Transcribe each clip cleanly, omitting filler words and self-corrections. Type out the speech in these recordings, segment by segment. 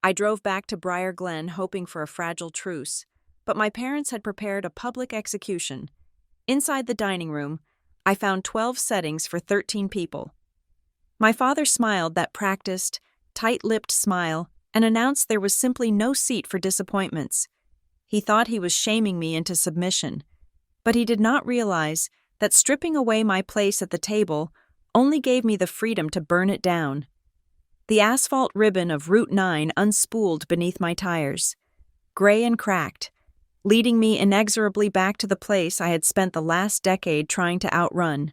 I drove back to Briar Glen hoping for a fragile truce, but my parents had prepared a public execution. Inside the dining room, I found 12 settings for 13 people. My father smiled that practiced, tight-lipped smile and announced there was simply no seat for disappointments. He thought he was shaming me into submission, but he did not realize that stripping away my place at the table only gave me the freedom to burn it down. The asphalt ribbon of Route 9 unspooled beneath my tires, gray and cracked, leading me inexorably back to the place I had spent the last decade trying to outrun.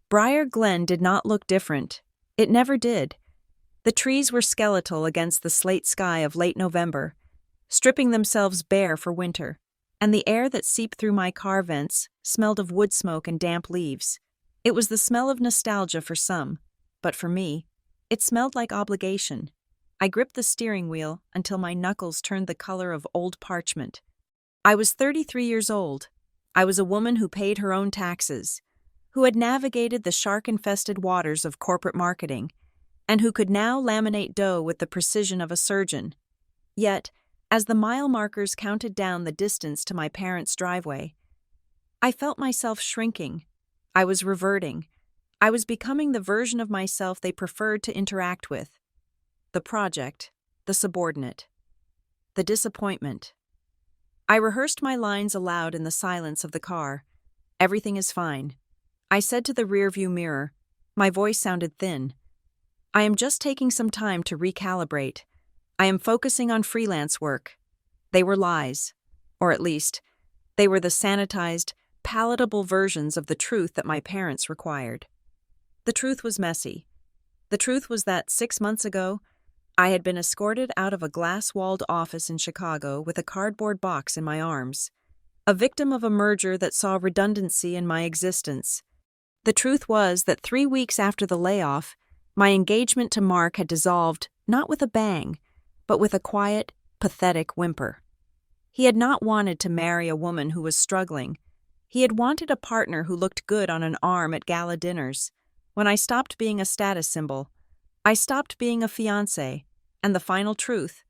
Briar Glen did not look different. It never did. The trees were skeletal against the slate sky of late November, stripping themselves bare for winter, and the air that seeped through my car vents smelled of wood smoke and damp leaves. It was the smell of nostalgia for some, but for me, it smelled like obligation. I gripped the steering wheel until my knuckles turned the color of old parchment. I was 33 years old. I was a woman who paid her own taxes, who had navigated the shark-infested waters of corporate marketing, and who could now laminate dough with the precision of a surgeon. Yet, as the mile markers counted down the distance to my parents' driveway, I felt myself shrinking. I was reverting. I was becoming the version of myself they preferred to interact with. The project, the subordinate, the disappointment. I rehearsed my lines aloud in the silence of the car. "Everything is fine," I said to the rearview mirror. My voice sounded thin. "I am just taking some time to recalibrate. I am focusing on freelance work." They were lies. Or at least, they were the sanitized, palatable versions of the truth that my parents required. The truth was messy. The truth was that 6 months ago, I had been escorted out of a glass-walled office in Chicago with a cardboard box in my arms, a victim of a merger that saw redundancy in my existence. The truth was that 3 weeks after the layoff, my engagement to Mark had dissolved not with a bang, but with a quiet, pathetic whimper. He had not wanted to marry a woman who was struggling. He had wanted a partner who looked good on an arm at gala dinners. When I stopped being a status symbol, I stopped being a fiancé, and the final truth,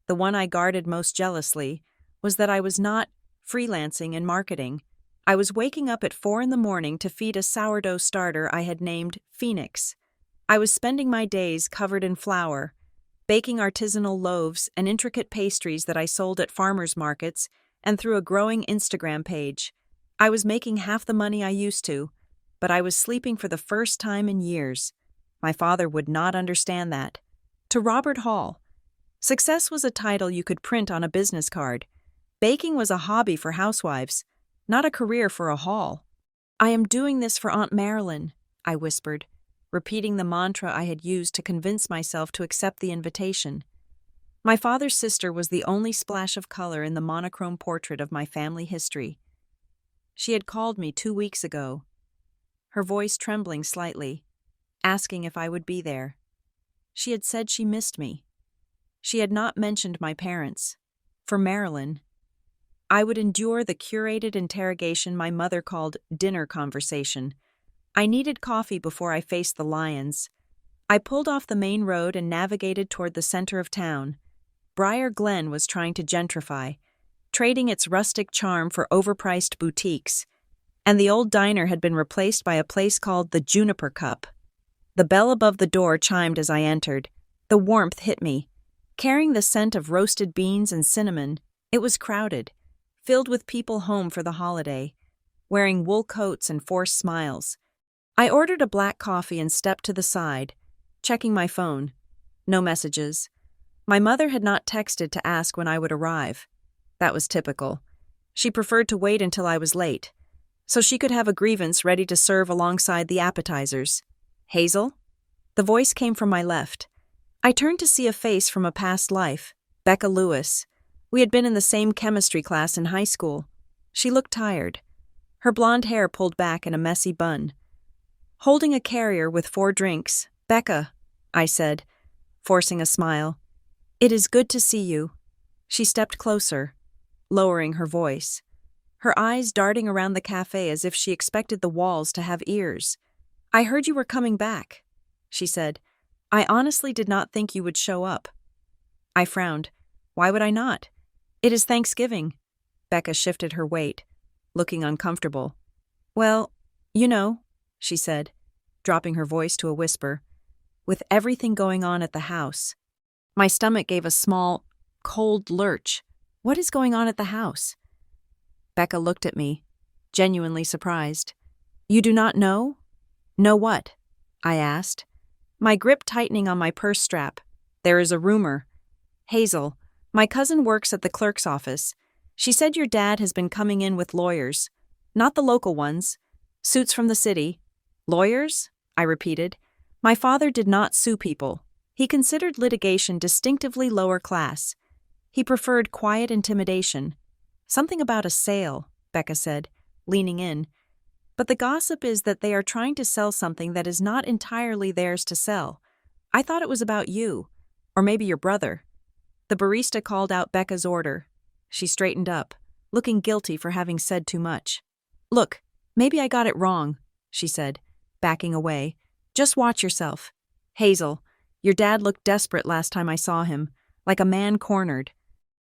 the one I guarded most jealously, was that I was not freelancing in marketing. I was waking up at 4 a.m. to feed a sourdough starter I had named Phoenix. I was spending my days covered in flour, baking artisanal loaves and intricate pastries that I sold at farmers markets and through a growing Instagram page. I was making half the money I used to, but I was sleeping for the first time in years. My father would not understand that. To Robert Hall, success was a title you could print on a business card. Baking was a hobby for housewives, not a career for a Hall. "I am doing this for Aunt Marilyn," I whispered, repeating the mantra I had used to convince myself to accept the invitation. My father's sister was the only splash of color in the monochrome portrait of my family history. She had called me 2 weeks ago, her voice trembling slightly, asking if I would be there. She had said she missed me. She had not mentioned my parents. For Marilyn, I would endure the curated interrogation my mother called dinner conversation. I needed coffee before I faced the lions. I pulled off the main road and navigated toward the center of town. Briar Glen was trying to gentrify, trading its rustic charm for overpriced boutiques, and the old diner had been replaced by a place called the Juniper Cup. The bell above the door chimed as I entered. The warmth hit me. Carrying the scent of roasted beans and cinnamon, it was crowded, filled with people home for the holiday, wearing wool coats and forced smiles. I ordered a black coffee and stepped to the side, checking my phone. No messages. My mother had not texted to ask when I would arrive. That was typical. She preferred to wait until I was late, so she could have a grievance ready to serve alongside the appetizers. "Hazel?" The voice came from my left. I turned to see a face from a past life, Becca Lewis. We had been in the same chemistry class in high school. She looked tired, her blonde hair pulled back in a messy bun. Holding a carrier with 4 drinks, "Becca," I said, forcing a smile. "It is good to see you." She stepped closer, lowering her voice, her eyes darting around the cafe as if she expected the walls to have ears. "I heard you were coming back," she said. "I honestly did not think you would show up." I frowned. Why would I not? It is Thanksgiving. Becca shifted her weight, looking uncomfortable. Well, you know, she said, dropping her voice to a whisper, with everything going on at the house. My stomach gave a small, cold lurch. What is going on at the house? Becca looked at me, genuinely surprised. You do not know? Know what? I asked, my grip tightening on my purse strap. There is a rumor. Hazel, my cousin works at the clerk's office. She said your dad has been coming in with lawyers. Not the local ones. Suits from the city. Lawyers? I repeated. My father did not sue people. He considered litigation distinctively lower class. He preferred quiet intimidation. Something about a sale, Becca said, leaning in. But the gossip is that they are trying to sell something that is not entirely theirs to sell. I thought it was about you, or maybe your brother. The barista called out Becca's order. She straightened up, looking guilty for having said too much. Look, maybe I got it wrong, she said, backing away. Just watch yourself. Hazel, your dad looked desperate last time I saw him, like a man cornered.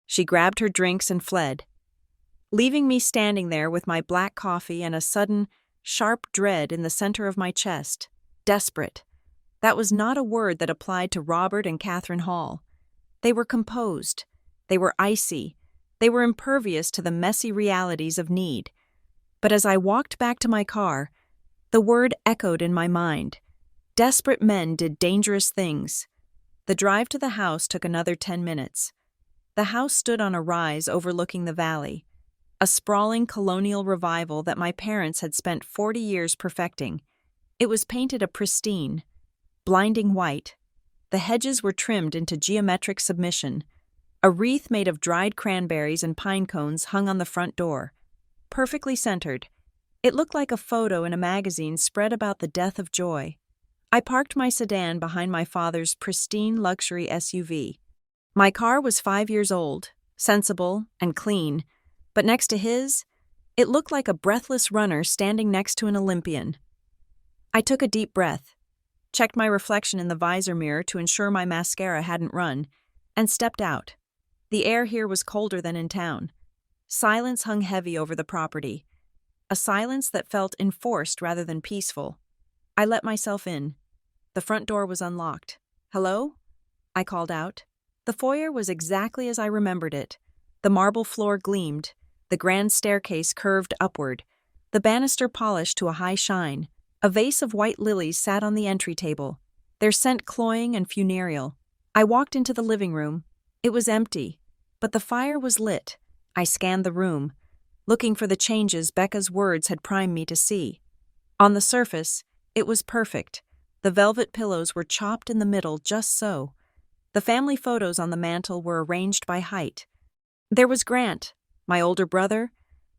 She grabbed her drinks and fled, leaving me standing there with my black coffee and a sudden, sharp dread in the center of my chest. Desperate. That was not a word that applied to Robert and Catherine Hall. They were composed. They were icy. They were impervious to the messy realities of need. But as I walked back to my car, the word echoed in my mind. Desperate men did dangerous things. The drive to the house took another 10 minutes. The house stood on a rise overlooking the valley, a sprawling colonial revival that my parents had spent 40 years perfecting. It was painted a pristine, blinding white. The hedges were trimmed into geometric submission. A wreath made of dried cranberries and pine cones hung on the front door, perfectly centered. It looked like a photo in a magazine spread about the death of joy. I parked my sedan behind my father's pristine luxury SUV. My car was 5 years old, sensible and clean, but next to his, it looked like a breathless runner standing next to an Olympian. I took a deep breath, checked my reflection in the visor mirror to ensure my mascara hadn't run, and stepped out. The air here was colder than in town. Silence hung heavy over the property, a silence that felt enforced rather than peaceful. I let myself in. The front door was unlocked. Hello? I called out. The foyer was exactly as I remembered it. The marble floor gleamed, the grand staircase curved upward, the banister polished to a high shine. A vase of white lilies sat on the entry table, their scent cloying and funereal. I walked into the living room. It was empty, but the fire was lit. I scanned the room, looking for the changes Becca's words had primed me to see. On the surface, it was perfect. The velvet pillows were chopped in the middle just so. The family photos on the mantel were arranged by height. There was Grant, my older brother,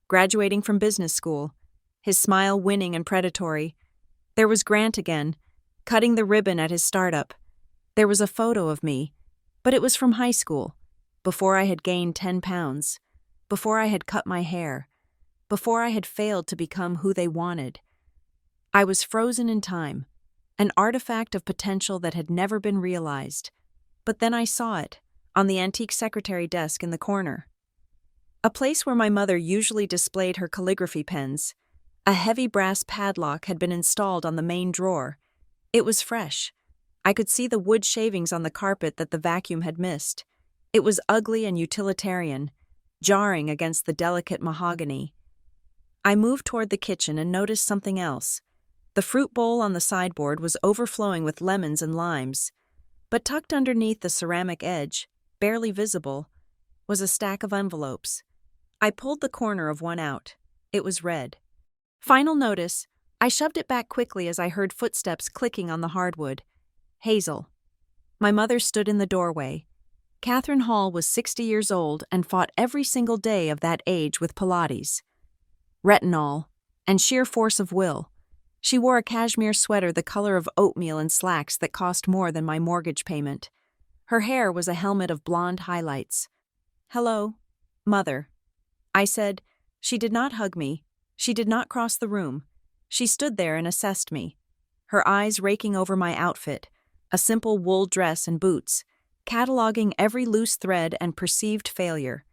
graduating from business school, his smile winning and predatory. There was Grant again, cutting the ribbon at his startup. There was a photo of me, but it was from high school, before I had gained 10 pounds, before I had cut my hair, before I had failed to become who they wanted. I was frozen in time, an artifact of potential that had never been realized. But then I saw it, on the antique secretary desk in the corner. A place where my mother usually displayed her calligraphy pens. A heavy brass padlock had been installed on the main drawer. It was fresh. I could see the wood shavings on the carpet that the vacuum had missed. It was ugly and utilitarian, jarring against the delicate mahogany. I moved toward the kitchen and noticed something else. The fruit bowl on the sideboard was overflowing with lemons and limes. But tucked underneath the ceramic edge, barely visible, was a stack of envelopes. I pulled the corner of one out. It was red. Final notice. I shoved it back quickly as I heard footsteps clicking on the hardwood. Hazel. My mother stood in the doorway. Catherine Hall was 60 years old and fought every single day of that age with Pilates, retinol, and sheer force of will. She wore a cashmere sweater the color of oatmeal and slacks that cost more than my mortgage payment. Her hair was a helmet of blonde highlights. Hello, Mother. I said. She did not hug me. She did not cross the room. She stood there and assessed me, her eyes raking over my outfit, a simple wool dress and boots, cataloging every loose thread and perceived failure.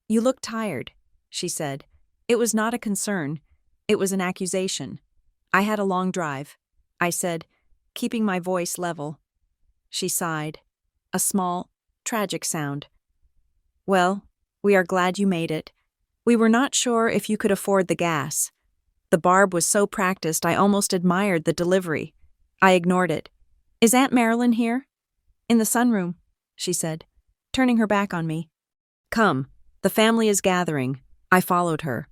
"You look tired," she said. It was not a concern. It was an accusation. "I had a long drive," I said, keeping my voice level. She sighed. A small, tragic sound. "Well, we are glad you made it. We were not sure if you could afford the gas." The barb was so practiced I almost admired the delivery. I ignored it. "Is Aunt Marilyn here?" "In the sunroom," she said, turning her back on me. "Come, the family is gathering." I followed her.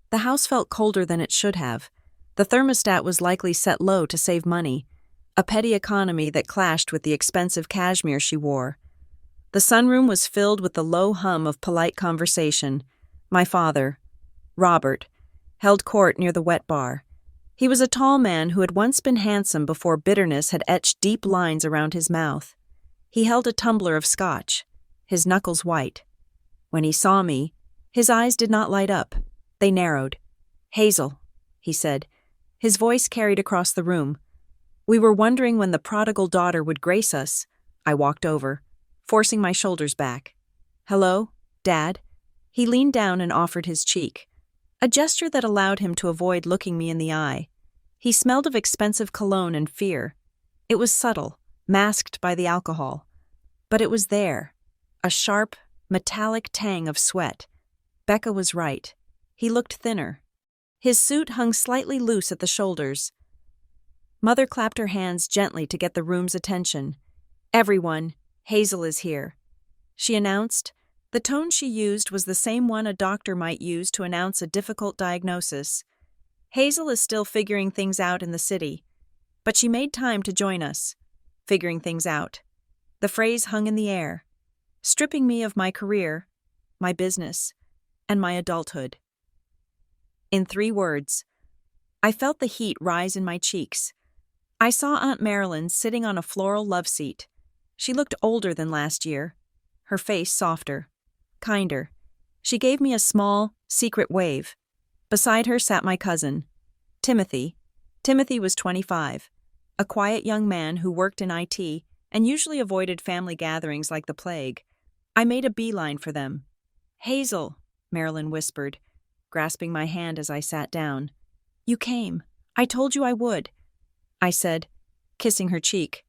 The house felt colder than it should have. The thermostat was likely set low to save money, a petty economy that clashed with the expensive cashmere she wore. The sunroom was filled with the low hum of polite conversation. My father, Robert, held court near the wet bar. He was a tall man who had once been handsome before bitterness had etched deep lines around his mouth. He held a tumbler of scotch, his knuckles white. When he saw me, his eyes did not light up. They narrowed. "Hazel," he said. His voice carried across the room. "We were wondering when the prodigal daughter would grace us." I walked over, forcing my shoulders back. "Hello, Dad?" He leaned down and offered his cheek, a gesture that allowed him to avoid looking me in the eye. He smelled of expensive cologne and fear. It was subtle, masked by the alcohol. But it was there, a sharp, metallic tang of sweat. Becca was right. He looked thinner. His suit hung slightly loose at the shoulders. Mother clapped her hands gently to get the room's attention. "Everyone, Hazel is here," she announced. The tone she used was the same one a doctor might use to announce a difficult diagnosis. "Hazel is still figuring things out in the city, but she made time to join us." Figuring things out. The phrase hung in the air, stripping me of my career, my business, and my adulthood. In 3 words, I felt the heat rise in my cheeks. I saw Aunt Marilyn sitting on a floral love seat. She looked older than last year, her face softer, kinder. She gave me a small, secret wave. Beside her sat my cousin, Timothy. Timothy was 25, a quiet young man who worked in IT and usually avoided family gatherings like the plague. I made a beeline for them. "Hazel," Marilyn whispered, grasping my hand as I sat down. "You came. I told you I would," I said, kissing her cheek.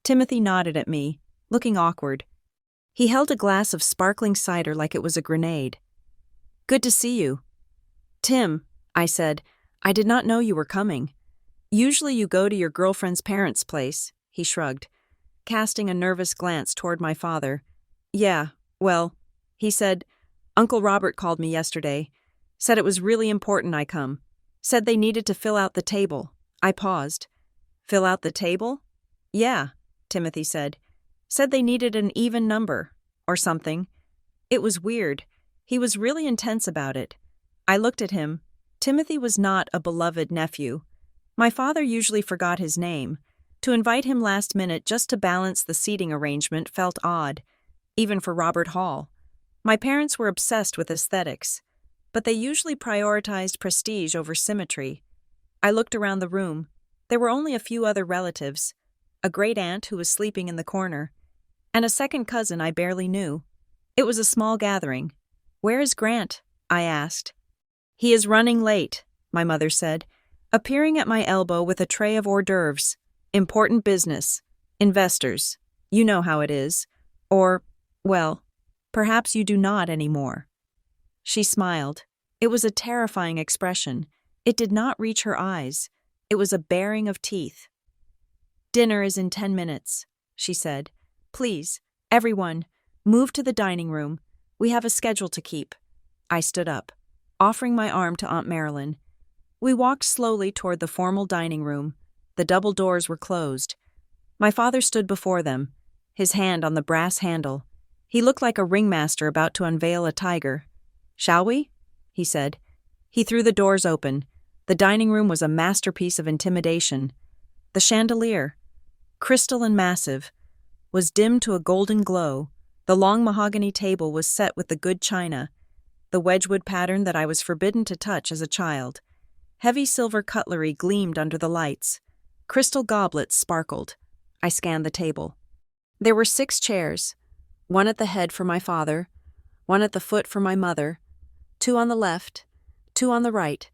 Timothy nodded at me, looking awkward. He held a glass of sparkling cider like it was a grenade. "Good to see you." "Tim," I said, "I did not know you were coming." "Usually you go to your girlfriend's parents' place," he shrugged, casting a nervous glance toward my father. "Yeah, well," he said, "Uncle Robert called me yesterday. Said it was really important I come. Said they needed to fill out the table." I paused. "Fill out the table?" "Yeah," Timothy said. "Said they needed an even number, or something." It was weird. He was really intense about it. I looked at him. Timothy was not a beloved nephew. My father usually forgot his name. To invite him last minute just to balance the seating arrangement felt odd, even for Robert Hall. My parents were obsessed with aesthetics, but they usually prioritized prestige over symmetry. I looked around the room. There were only a few other relatives, a great-aunt who was sleeping in the corner, and a second cousin I barely knew. It was a small gathering. "Where is Grant?" I asked. "He is running late," my mother said, appearing at my elbow with a tray of hors d'oeuvres. "Important business. Investors. You know how it is. Or, well, perhaps you do not anymore." She smiled. It was a terrifying expression. It did not reach her eyes. It was a baring of teeth. "Dinner is in 10 minutes, she said. "Please, everyone, move to the dining room. We have a schedule to keep." I stood up, offering my arm to Aunt Marilyn. We walked slowly toward the formal dining room. The double doors were closed. My father stood before them, his hand on the brass handle. He looked like a ringmaster about to unveil a tiger. "Shall we?" he said. He threw the doors open. The dining room was a masterpiece of intimidation. The chandelier, crystal and massive, was dimmed to a golden glow. The long mahogany table was set with the good china, the Wedgwood pattern that I was forbidden to touch as a child. Heavy silver cutlery gleamed under the lights. Crystal goblets sparkled. I scanned the table. There were 6 chairs, One at the head for my father, one at the foot for my mother, 2 on the left, 2 on the right.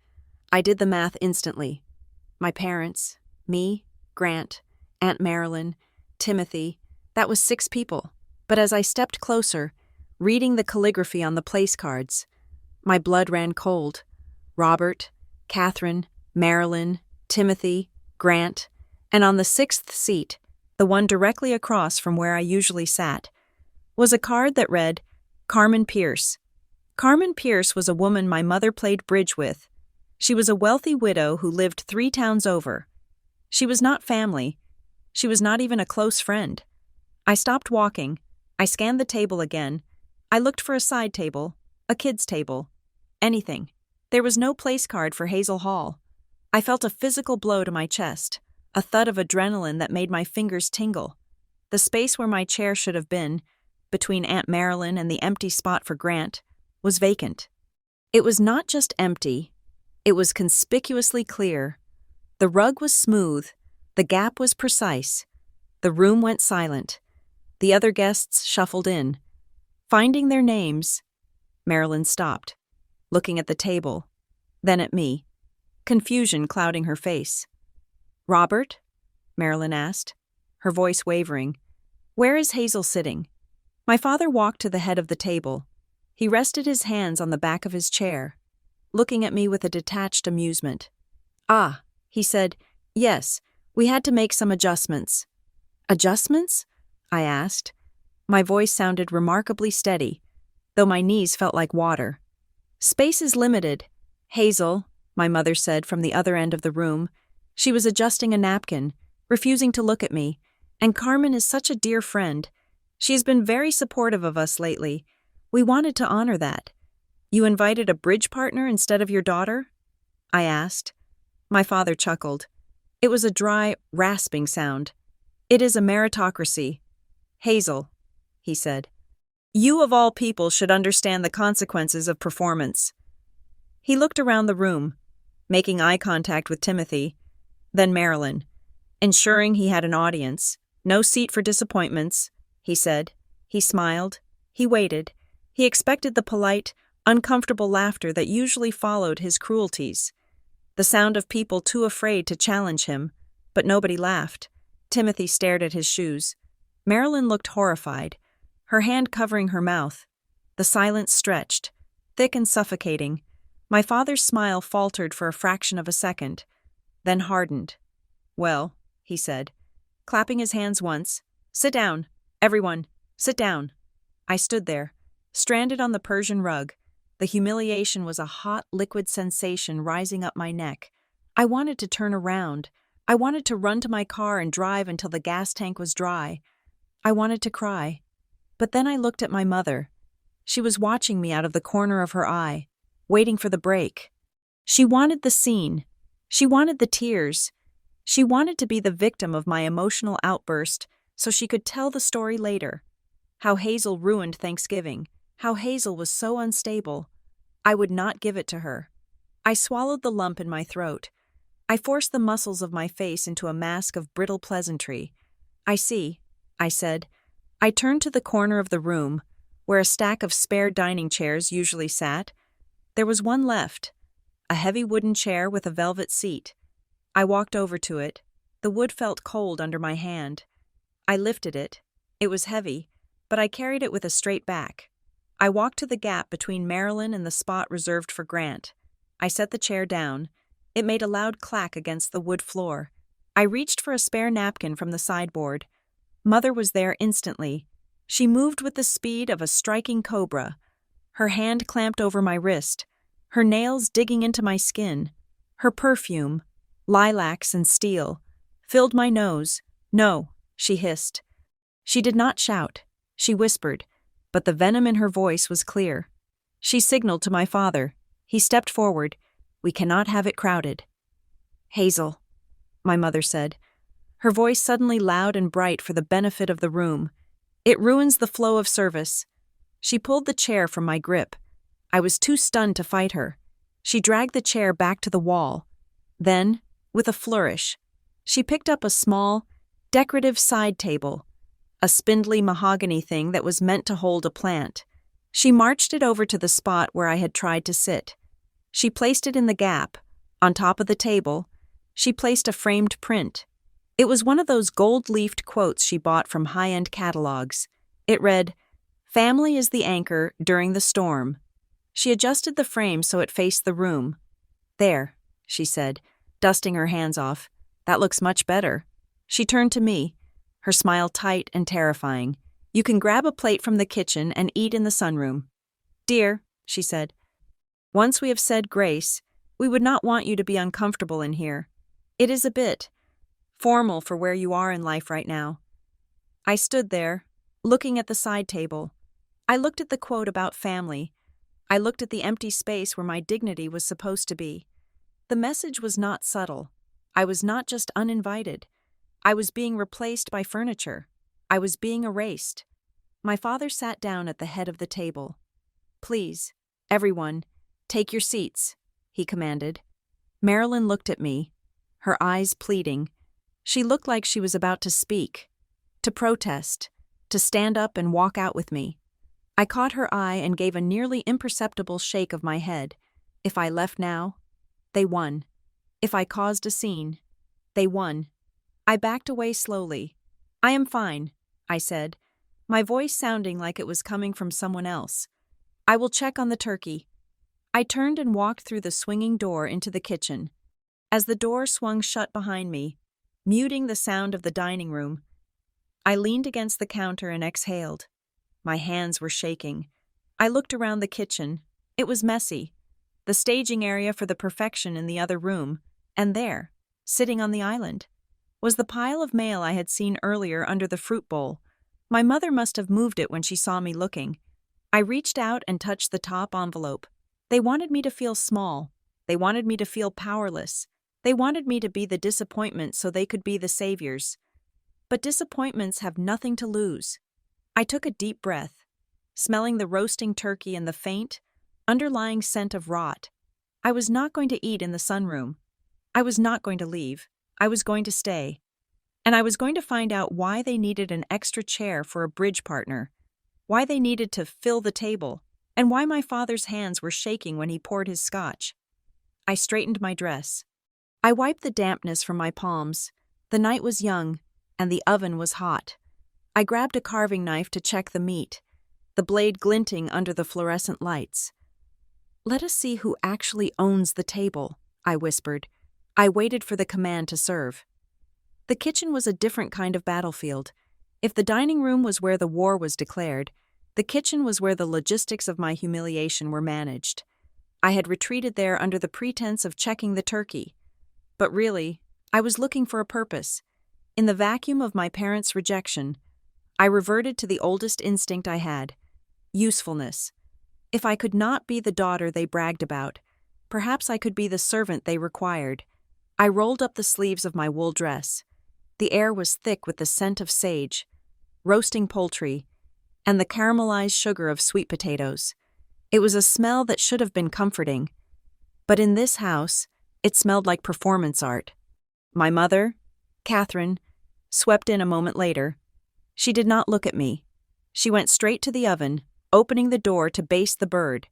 I did the math instantly. My parents, me, Grant, Aunt Marilyn, Timothy, that was 6 people. But as I stepped closer, reading the calligraphy on the place cards, my blood ran cold. Robert, Catherine, Marilyn, Timothy, Grant, and on the 6th seat, the one directly across from where I usually sat, was a card that read, Carmen Pierce. Carmen Pierce was a woman my mother played bridge with. She was a wealthy widow who lived 3 towns over. She was not family. She was not even a close friend. I stopped walking. I scanned the table again. I looked for a side table, a kid's table, anything. There was no place card for Hazel Hall. I felt a physical blow to my chest, a thud of adrenaline that made my fingers tingle. The space where my chair should have been, between Aunt Marilyn and the empty spot for Grant, was vacant. It was not just empty, it was conspicuously clear. The rug was smooth, the gap was precise. The room went silent. The other guests shuffled in. Finding their names, Marilyn stopped, looking at the table, then at me, confusion clouding her face. Robert? Marilyn asked, her voice wavering. Where is Hazel sitting? My father walked to the head of the table. He rested his hands on the back of his chair, looking at me with a detached amusement. Ah, he said, yes, we had to make some adjustments. Adjustments? I asked. My voice sounded remarkably steady, though my knees felt like water. Space is limited. Hazel, my mother said from the other end of the room. She was adjusting a napkin, refusing to look at me, and Carmen is such a dear friend. She has been very supportive of us lately. We wanted to honor that. You invited a bridge partner instead of your daughter? I asked. My father chuckled. It was a dry, rasping sound. It is a meritocracy. Hazel, he said. You of all people should understand the consequences of performance. He looked around the room, making eye contact with Timothy, then Marilyn, ensuring he had an audience. No seat for disappointments, he said. He smiled. He waited. He expected the polite, uncomfortable laughter that usually followed his cruelties. The sound of people too afraid to challenge him, but nobody laughed. Timothy stared at his shoes. Marilyn looked horrified, her hand covering her mouth. The silence stretched, thick and suffocating. My father's smile faltered for a fraction of a second, then hardened. Well, he said, clapping his hands once. Sit down, everyone, sit down. I stood there, stranded on the Persian rug. The humiliation was a hot, liquid sensation rising up my neck. I wanted to turn around. I wanted to run to my car and drive until the gas tank was dry. I wanted to cry. But then I looked at my mother. She was watching me out of the corner of her eye, waiting for the break. She wanted the scene. She wanted the tears. She wanted to be the victim of my emotional outburst so she could tell the story later. How Hazel ruined Thanksgiving. How Hazel was so unstable. I would not give it to her. I swallowed the lump in my throat. I forced the muscles of my face into a mask of brittle pleasantry. I see, I said. I turned to the corner of the room, where a stack of spare dining chairs usually sat. There was one left, a heavy wooden chair with a velvet seat. I walked over to it. The wood felt cold under my hand. I lifted it. It was heavy, but I carried it with a straight back. I walked to the gap between Marilyn and the spot reserved for Grant. I set the chair down. It made a loud clack against the wood floor. I reached for a spare napkin from the sideboard. Mother was there instantly. She moved with the speed of a striking cobra. Her hand clamped over my wrist, her nails digging into my skin. Her perfume, lilacs and steel, filled my nose. No, she hissed. She did not shout. She whispered, but the venom in her voice was clear. She signaled to my father. He stepped forward. We cannot have it crowded. Hazel, my mother said, her voice suddenly loud and bright for the benefit of the room. It ruins the flow of service. She pulled the chair from my grip. I was too stunned to fight her. She dragged the chair back to the wall. Then, with a flourish, she picked up a small, decorative side table, a spindly mahogany thing that was meant to hold a plant. She marched it over to the spot where I had tried to sit. She placed it in the gap. On top of the table, she placed a framed print. It was one of those gold-leafed quotes she bought from high-end catalogs. It read, "Family is the anchor during the storm." She adjusted the frame so it faced the room. "There," she said, dusting her hands off. "That looks much better." She turned to me, her smile tight and terrifying. "You can grab a plate from the kitchen and eat in the sunroom." "Dear," she said, "once we have said grace, we would not want you to be uncomfortable in here. It is a bit formal for where you are in life right now." I stood there, looking at the side table. I looked at the quote about family. I looked at the empty space where my dignity was supposed to be. The message was not subtle. I was not just uninvited. I was being replaced by furniture. I was being erased. My father sat down at the head of the table. "Please, everyone, take your seats," he commanded. Marilyn looked at me, her eyes pleading. She looked like she was about to speak, to protest, to stand up and walk out with me. I caught her eye and gave a nearly imperceptible shake of my head. If I left now, they won. If I caused a scene, they won. I backed away slowly. "I am fine," I said, my voice sounding like it was coming from someone else. "I will check on the turkey." I turned and walked through the swinging door into the kitchen. As the door swung shut behind me, muting the sound of the dining room, I leaned against the counter and exhaled. My hands were shaking. I looked around the kitchen. It was messy. The staging area for the perfection in the other room, and there, sitting on the island, was the pile of mail I had seen earlier under the fruit bowl. My mother must have moved it when she saw me looking. I reached out and touched the top envelope. They wanted me to feel small. They wanted me to feel powerless. They wanted me to be the disappointment so they could be the saviors. But disappointments have nothing to lose. I took a deep breath, smelling the roasting turkey and the faint, underlying scent of rot. I was not going to eat in the sunroom. I was not going to leave. I was going to stay. And I was going to find out why they needed an extra chair for a bridge partner, why they needed to fill the table, and why my father's hands were shaking when he poured his scotch. I straightened my dress. I wiped the dampness from my palms. The night was young, and the oven was hot. I grabbed a carving knife to check the meat, the blade glinting under the fluorescent lights. "Let us see who actually owns the table," I whispered. I waited for the command to serve. The kitchen was a different kind of battlefield. If the dining room was where the war was declared, the kitchen was where the logistics of my humiliation were managed. I had retreated there under the pretense of checking the turkey. But really, I was looking for a purpose. In the vacuum of my parents' rejection, I reverted to the oldest instinct I had: usefulness. If I could not be the daughter they bragged about, perhaps I could be the servant they required. I rolled up the sleeves of my wool dress. The air was thick with the scent of sage, roasting poultry, and the caramelized sugar of sweet potatoes. It was a smell that should have been comforting. But in this house, it smelled like performance art. My mother, Catherine, swept in a moment later. She did not look at me. She went straight to the oven, opening the door to baste the bird.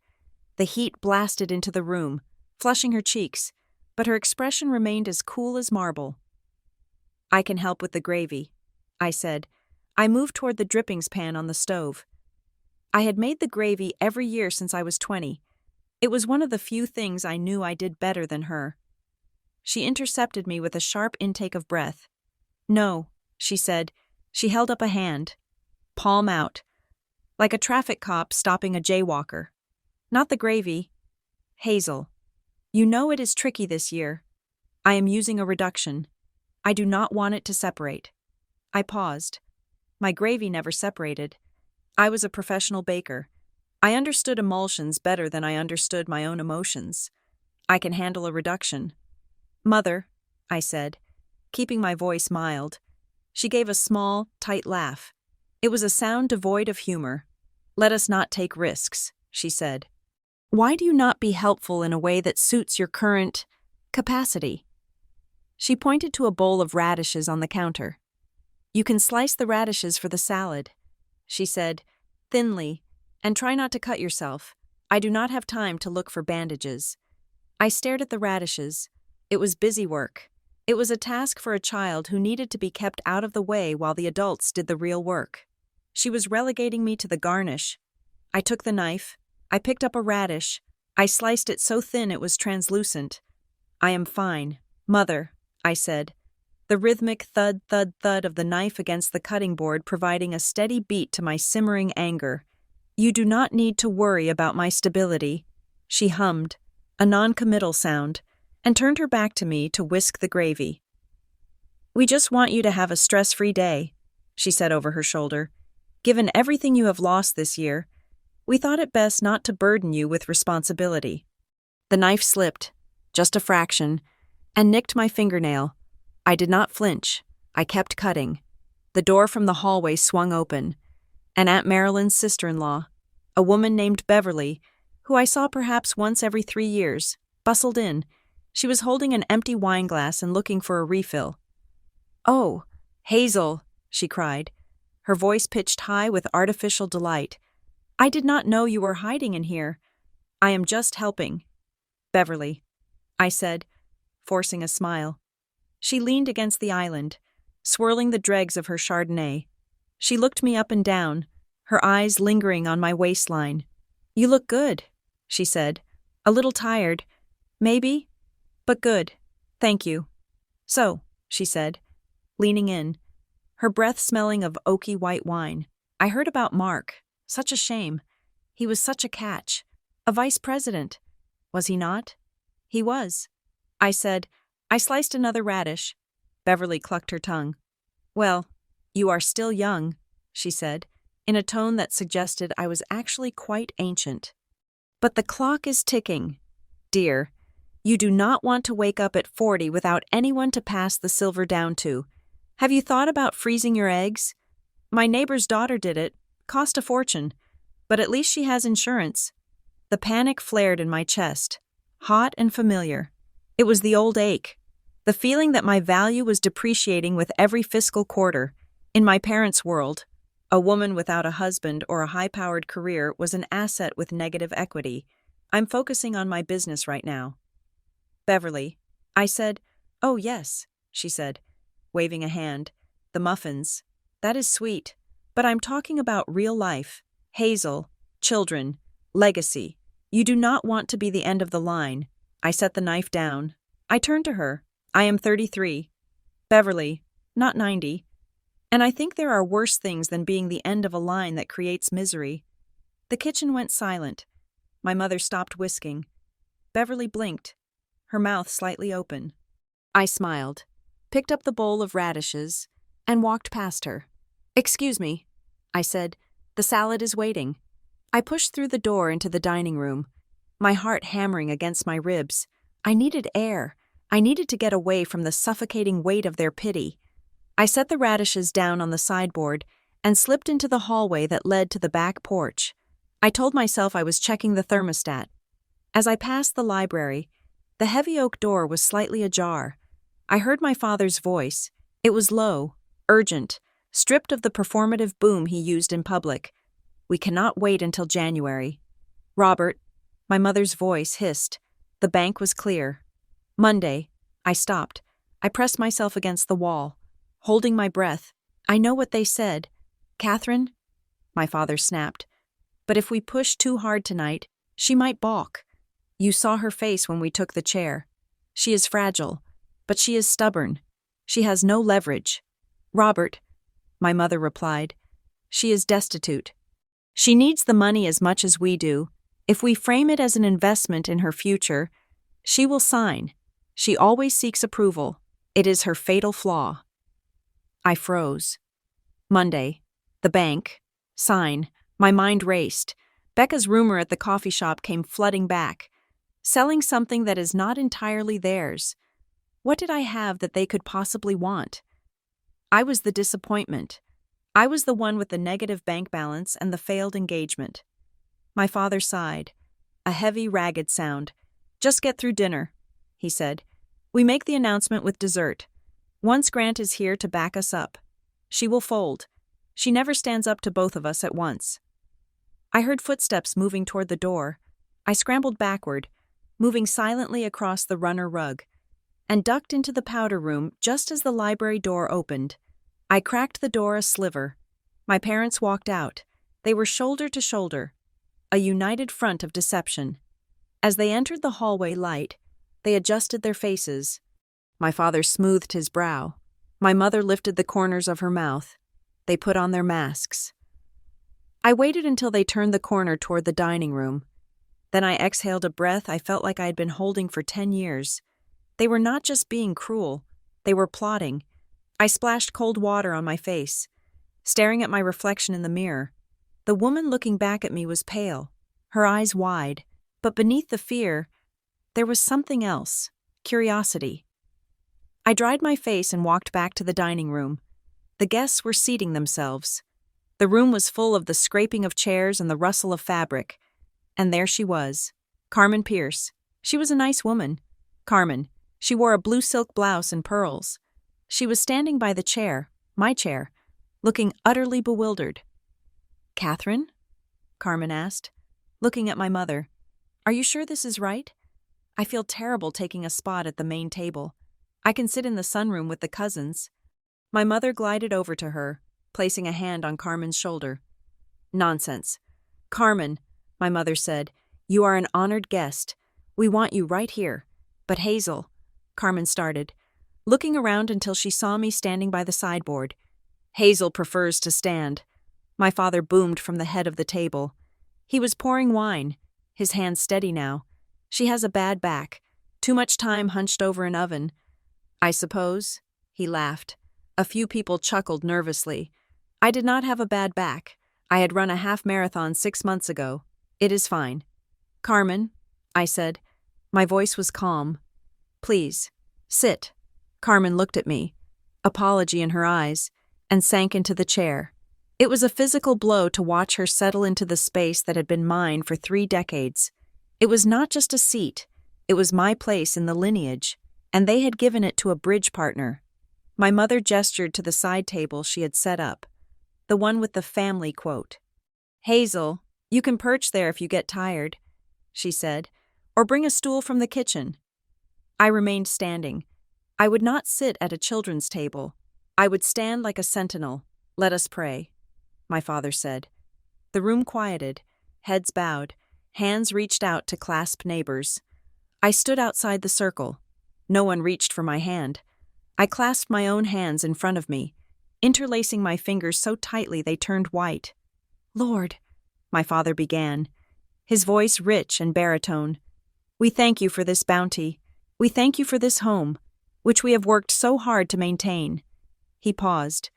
The heat blasted into the room, flushing her cheeks, but her expression remained as cool as marble. "I can help with the gravy," I said. I moved toward the drippings pan on the stove. I had made the gravy every year since I was 20. It was one of the few things I knew I did better than her. She intercepted me with a sharp intake of breath. "No," she said. She held up a hand, palm out, like a traffic cop stopping a jaywalker. "Not the gravy. Hazel, you know it is tricky this year. I am using a reduction. I do not want it to separate." I paused. My gravy never separated. I was a professional baker. I understood emulsions better than I understood my own emotions. "I can handle a reduction." "Mother," I said, keeping my voice mild. She gave a small, tight laugh. It was a sound devoid of humor. "Let us not take risks," she said. "Why do you not be helpful in a way that suits your current capacity?" She pointed to a bowl of radishes on the counter. You can slice the radishes for the salad, she said, thinly, and try not to cut yourself. I do not have time to look for bandages. I stared at the radishes. It was busy work. It was a task for a child who needed to be kept out of the way while the adults did the real work. She was relegating me to the garnish. I took the knife. I picked up a radish. I sliced it so thin it was translucent. I am fine, Mother, I said, the rhythmic thud, thud, thud of the knife against the cutting board providing a steady beat to my simmering anger. You do not need to worry about my stability, she hummed, a non-committal sound, and turned her back to me to whisk the gravy. We just want you to have a stress-free day, she said over her shoulder. Given everything you have lost this year, we thought it best not to burden you with responsibility. The knife slipped, just a fraction, and nicked my fingernail. I did not flinch. I kept cutting. The door from the hallway swung open, and Aunt Marilyn's sister-in-law, a woman named Beverly, who I saw perhaps once every 3 years, bustled in. She was holding an empty wine glass and looking for a refill. "Oh, Hazel," she cried, her voice pitched high with artificial delight. "I did not know you were hiding in here. I am just helping." "Beverly," I said, forcing a smile. She leaned against the island, swirling the dregs of her Chardonnay. She looked me up and down, her eyes lingering on my waistline. "You look good," she said. "A little tired, maybe, but good. Thank you." "So," she said, leaning in, her breath smelling of oaky white wine. "I heard about Mark. Such a shame. He was such a catch. A vice president. Was he not?" "He was." I said. I sliced another radish. Beverly clucked her tongue. "Well, you are still young," she said, in a tone that suggested I was actually quite ancient. "But the clock is ticking. Dear, you do not want to wake up at 40 without anyone to pass the silver down to. Have you thought about freezing your eggs? My neighbor's daughter did it. Cost a fortune. But at least she has insurance." The panic flared in my chest, hot and familiar. It was the old ache, the feeling that my value was depreciating with every fiscal quarter. In my parents' world, a woman without a husband or a high-powered career was an asset with negative equity. I'm focusing on my business right now. "Beverly," I said. "Oh, yes," she said, waving a hand. "The muffins. That is sweet. But I'm talking about real life. Hazel, children, legacy. You do not want to be the end of the line." I set the knife down. I turned to her. "I am 33. Beverly, not 90. And I think there are worse things than being the end of a line that creates misery." The kitchen went silent. My mother stopped whisking. Beverly blinked, her mouth slightly open. I smiled, picked up the bowl of radishes, and walked past her. "Excuse me," I said. "The salad is waiting." I pushed through the door into the dining room, my heart hammering against my ribs. I needed air. I needed to get away from the suffocating weight of their pity. I set the radishes down on the sideboard and slipped into the hallway that led to the back porch. I told myself I was checking the thermostat. As I passed the library, the heavy oak door was slightly ajar. I heard my father's voice. It was low, urgent, stripped of the performative boom he used in public. "We cannot wait until January." "Robert," my mother's voice hissed. The bank was clear. "Monday." I stopped. I pressed myself against the wall, holding my breath. "I know what they said." "Catherine?" My father snapped. "But if we push too hard tonight, she might balk. You saw her face when we took the chair. She is fragile, but she is stubborn. She has no leverage." "Robert," my mother replied, "she is destitute. She needs the money as much as we do. If we frame it as an investment in her future, she will sign. She always seeks approval. It is her fatal flaw." I froze. Monday. The bank. Sign. My mind raced. Becca's rumor at the coffee shop came flooding back. Selling something that is not entirely theirs. What did I have that they could possibly want? I was the disappointment. I was the one with the negative bank balance and the failed engagement. My father sighed. A heavy, ragged sound. "Just get through dinner," he said. "We make the announcement with dessert. Once Grant is here to back us up." She will fold. She never stands up to both of us at once. I heard footsteps moving toward the door. I scrambled backward, moving silently across the runner rug, and ducked into the powder room just as the library door opened. I cracked the door a sliver. My parents walked out. They were shoulder to shoulder, a united front of deception. As they entered the hallway light, they adjusted their faces. My father smoothed his brow. My mother lifted the corners of her mouth. They put on their masks. I waited until they turned the corner toward the dining room. Then I exhaled a breath I felt like I had been holding for 10 years. They were not just being cruel. They were plotting. I splashed cold water on my face, staring at my reflection in the mirror. The woman looking back at me was pale, her eyes wide, but beneath the fear, there was something else, curiosity. I dried my face and walked back to the dining room. The guests were seating themselves. The room was full of the scraping of chairs and the rustle of fabric. And there she was, Carmen Pierce. She was a nice woman. Carmen. She wore a blue silk blouse and pearls. She was standing by the chair, my chair, looking utterly bewildered. "Catherine?" Carmen asked, looking at my mother. "Are you sure this is right? I feel terrible taking a spot at the main table. I can sit in the sunroom with the cousins." My mother glided over to her, placing a hand on Carmen's shoulder. "Nonsense. Carmen," my mother said, "you are an honored guest. We want you right here." "But Hazel," Carmen started, looking around until she saw me standing by the sideboard. "Hazel prefers to stand." My father boomed from the head of the table. He was pouring wine, his hands steady now. "She has a bad back, too much time hunched over an oven." "I suppose," he laughed. A few people chuckled nervously. I did not have a bad back. I had run a half marathon 6 months ago. "It is fine." "Carmen," I said. My voice was calm. "Please, sit." Carmen looked at me, apology in her eyes, and sank into the chair. It was a physical blow to watch her settle into the space that had been mine for 3 decades. It was not just a seat, it was my place in the lineage, and they had given it to a bridge partner. My mother gestured to the side table she had set up, the one with the family quote. "Hazel, you can perch there if you get tired," she said, "or bring a stool from the kitchen." I remained standing. I would not sit at a children's table. I would stand like a sentinel. "Let us pray," my father said. The room quieted, heads bowed, hands reached out to clasp neighbors. I stood outside the circle. No one reached for my hand. I clasped my own hands in front of me, interlacing my fingers so tightly they turned white. "Lord," my father began, his voice rich and baritone, "we thank you for this bounty. We thank you for this home, which we have worked so hard to maintain." He paused.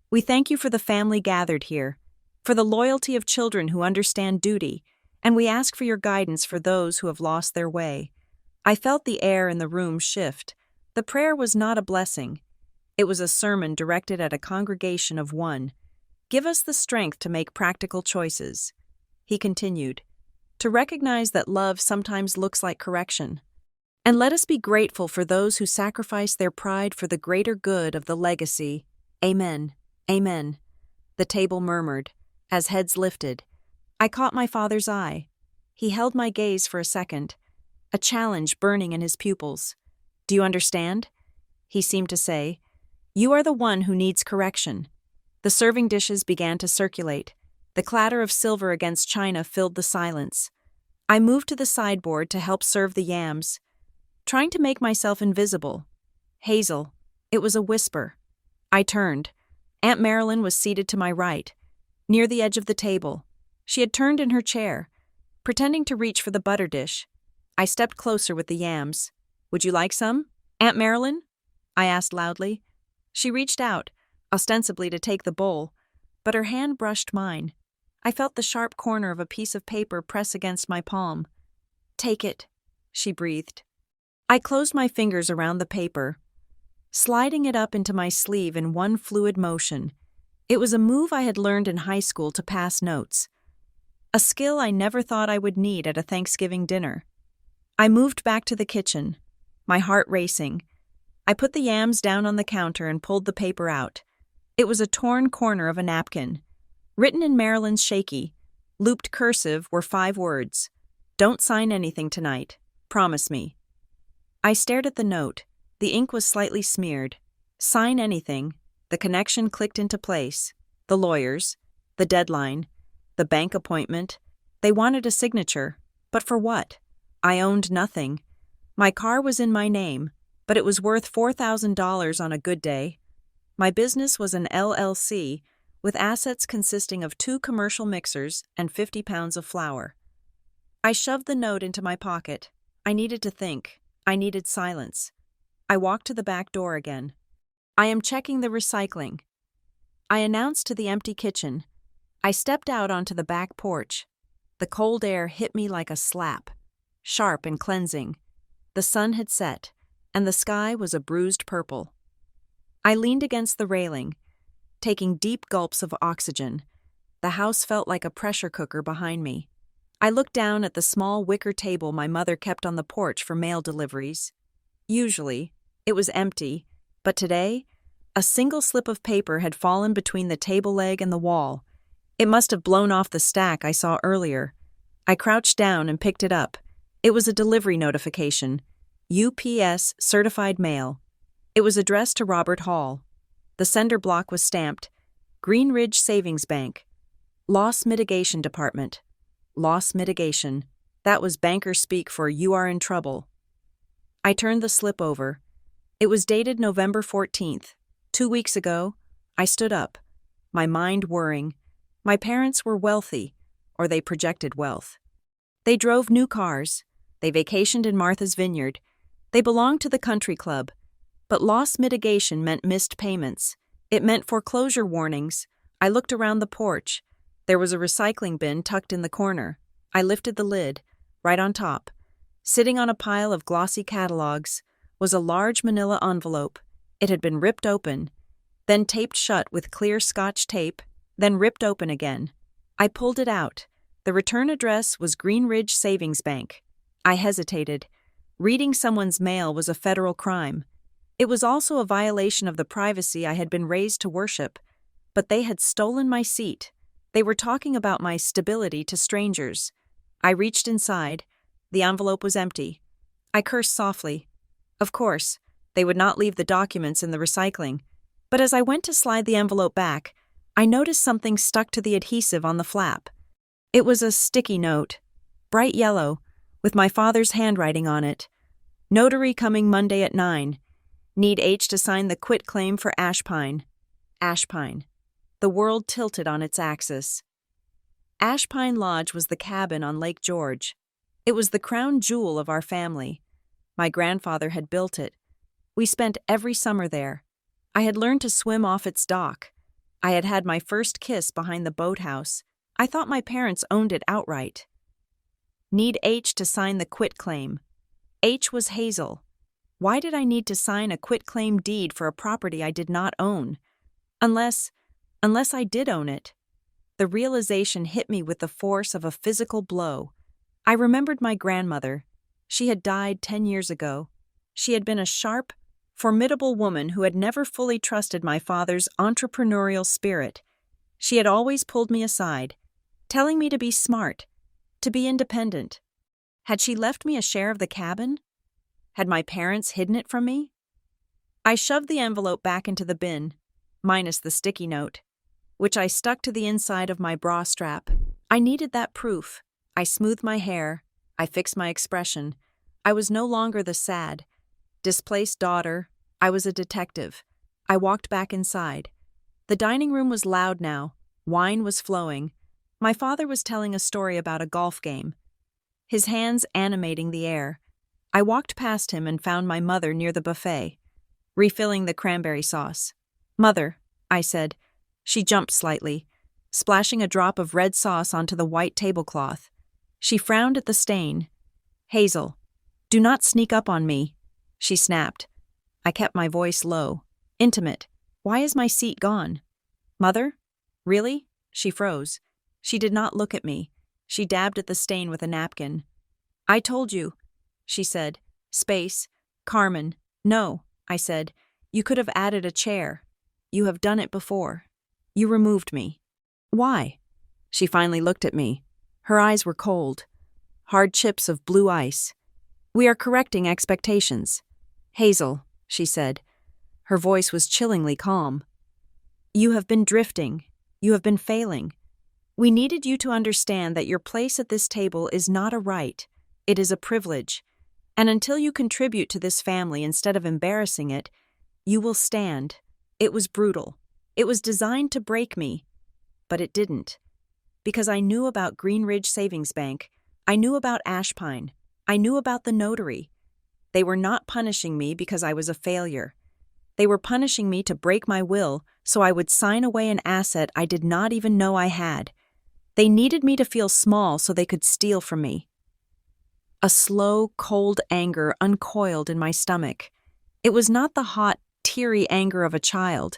"We thank you for the family gathered here, for the loyalty of children who understand duty, and we ask for your guidance for those who have lost their way." I felt the air in the room shift. The prayer was not a blessing. It was a sermon directed at a congregation of one. "Give us the strength to make practical choices." He continued, "To recognize that love sometimes looks like correction. And let us be grateful for those who sacrifice their pride for the greater good of the legacy. Amen. Amen." The table murmured, as heads lifted. I caught my father's eye. He held my gaze for a second, a challenge burning in his pupils. "Do you understand?" he seemed to say. "You are the one who needs correction." The serving dishes began to circulate. The clatter of silver against china filled the silence. I moved to the sideboard to help serve the yams, trying to make myself invisible. "Hazel." It was a whisper. I turned. Aunt Marilyn was seated to my right, near the edge of the table. She had turned in her chair, pretending to reach for the butter dish. I stepped closer with the yams. "Would you like some, Aunt Marilyn?" I asked loudly. She reached out, ostensibly to take the bowl, but her hand brushed mine. I felt the sharp corner of a piece of paper press against my palm. "Take it," she breathed. I closed my fingers around the paper, sliding it up into my sleeve in one fluid motion. It was a move I had learned in high school to pass notes, a skill I never thought I would need at a Thanksgiving dinner. I moved back to the kitchen, my heart racing. I put the yams down on the counter and pulled the paper out. It was a torn corner of a napkin. Written in Marilyn's shaky, looped cursive were 5 words. "Don't sign anything tonight. Promise me." I stared at the note. The ink was slightly smeared. Sign anything. The connection clicked into place. The lawyers, the deadline, the bank appointment. They wanted a signature. But for what? I owned nothing. My car was in my name, but it was worth $4,000 on a good day. My business was an LLC, with assets consisting of 2 commercial mixers and 50 pounds of flour. I shoved the note into my pocket. I needed to think. I needed silence. I walked to the back door again. "I am checking the recycling," I announced to the empty kitchen. I stepped out onto the back porch. The cold air hit me like a slap, sharp and cleansing. The sun had set, and the sky was a bruised purple. I leaned against the railing, taking deep gulps of oxygen. The house felt like a pressure cooker behind me. I looked down at the small wicker table my mother kept on the porch for mail deliveries. Usually, it was empty, but today, a single slip of paper had fallen between the table leg and the wall. It must have blown off the stack I saw earlier. I crouched down and picked it up. It was a delivery notification. UPS certified mail. It was addressed to Robert Hall. The sender block was stamped, Green Ridge Savings Bank. Loss Mitigation Department. Loss mitigation. That was banker speak for "you are in trouble." I turned the slip over. It was dated November 14th. 2 weeks ago, I stood up, my mind whirring. My parents were wealthy, or they projected wealth. They drove new cars. They vacationed in Martha's Vineyard. They belonged to the country club. But loss mitigation meant missed payments. It meant foreclosure warnings. I looked around the porch. There was a recycling bin tucked in the corner. I lifted the lid. Right on top, sitting on a pile of glossy catalogs, was a large manila envelope. It had been ripped open, then taped shut with clear Scotch tape, then ripped open again. I pulled it out. The return address was Green Ridge Savings Bank. I hesitated. Reading someone's mail was a federal crime. It was also a violation of the privacy I had been raised to worship. But they had stolen my seat. They were talking about my stability to strangers. I reached inside. The envelope was empty. I cursed softly. Of course, they would not leave the documents in the recycling. But as I went to slide the envelope back, I noticed something stuck to the adhesive on the flap. It was a sticky note, bright yellow, with my father's handwriting on it. "Notary coming Monday at 9. Need H to sign the quitclaim for Ashpine." Ashpine. The world tilted on its axis. Ashpine Lodge was the cabin on Lake George. It was the crown jewel of our family. My grandfather had built it. We spent every summer there. I had learned to swim off its dock. I had had my first kiss behind the boathouse. I thought my parents owned it outright. Need H to sign the quitclaim. H was Hazel. Why did I need to sign a quitclaim deed for a property I did not own? Unless I did own it. The realization hit me with the force of a physical blow. I remembered my grandmother. She had died 10 years ago. She had been a sharp, formidable woman who had never fully trusted my father's entrepreneurial spirit. She had always pulled me aside, telling me to be smart, to be independent. Had she left me a share of the cabin? Had my parents hidden it from me? I shoved the envelope back into the bin, minus the sticky note, which I stuck to the inside of my bra strap. I needed that proof. I smoothed my hair. I fixed my expression. I was no longer the sad, displaced daughter. I was a detective. I walked back inside. The dining room was loud now. Wine was flowing. My father was telling a story about a golf game, his hands animating the air. I walked past him and found my mother near the buffet, refilling the cranberry sauce. "Mother," I said. She jumped slightly, splashing a drop of red sauce onto the white tablecloth. She frowned at the stain. "Hazel, do not sneak up on me," she snapped. I kept my voice low, intimate. "Why is my seat gone?" "Mother? Really?" She froze. She did not look at me. She dabbed at the stain with a napkin. "I told you," she said. "Space. Carmen." "No," I said. "You could have added a chair." You have done it before. You removed me. Why? She finally looked at me. Her eyes were cold, hard chips of blue ice. We are correcting expectations. Hazel, she said. Her voice was chillingly calm. You have been drifting. You have been failing. We needed you to understand that your place at this table is not a right. It is a privilege. And until you contribute to this family instead of embarrassing it, you will stand. It was brutal. It was designed to break me. But it didn't. Because I knew about Green Ridge Savings Bank. I knew about Ashpine. I knew about the notary. They were not punishing me because I was a failure. They were punishing me to break my will so I would sign away an asset I did not even know I had. They needed me to feel small so they could steal from me. A slow, cold anger uncoiled in my stomach. It was not the hot, teary anger of a child.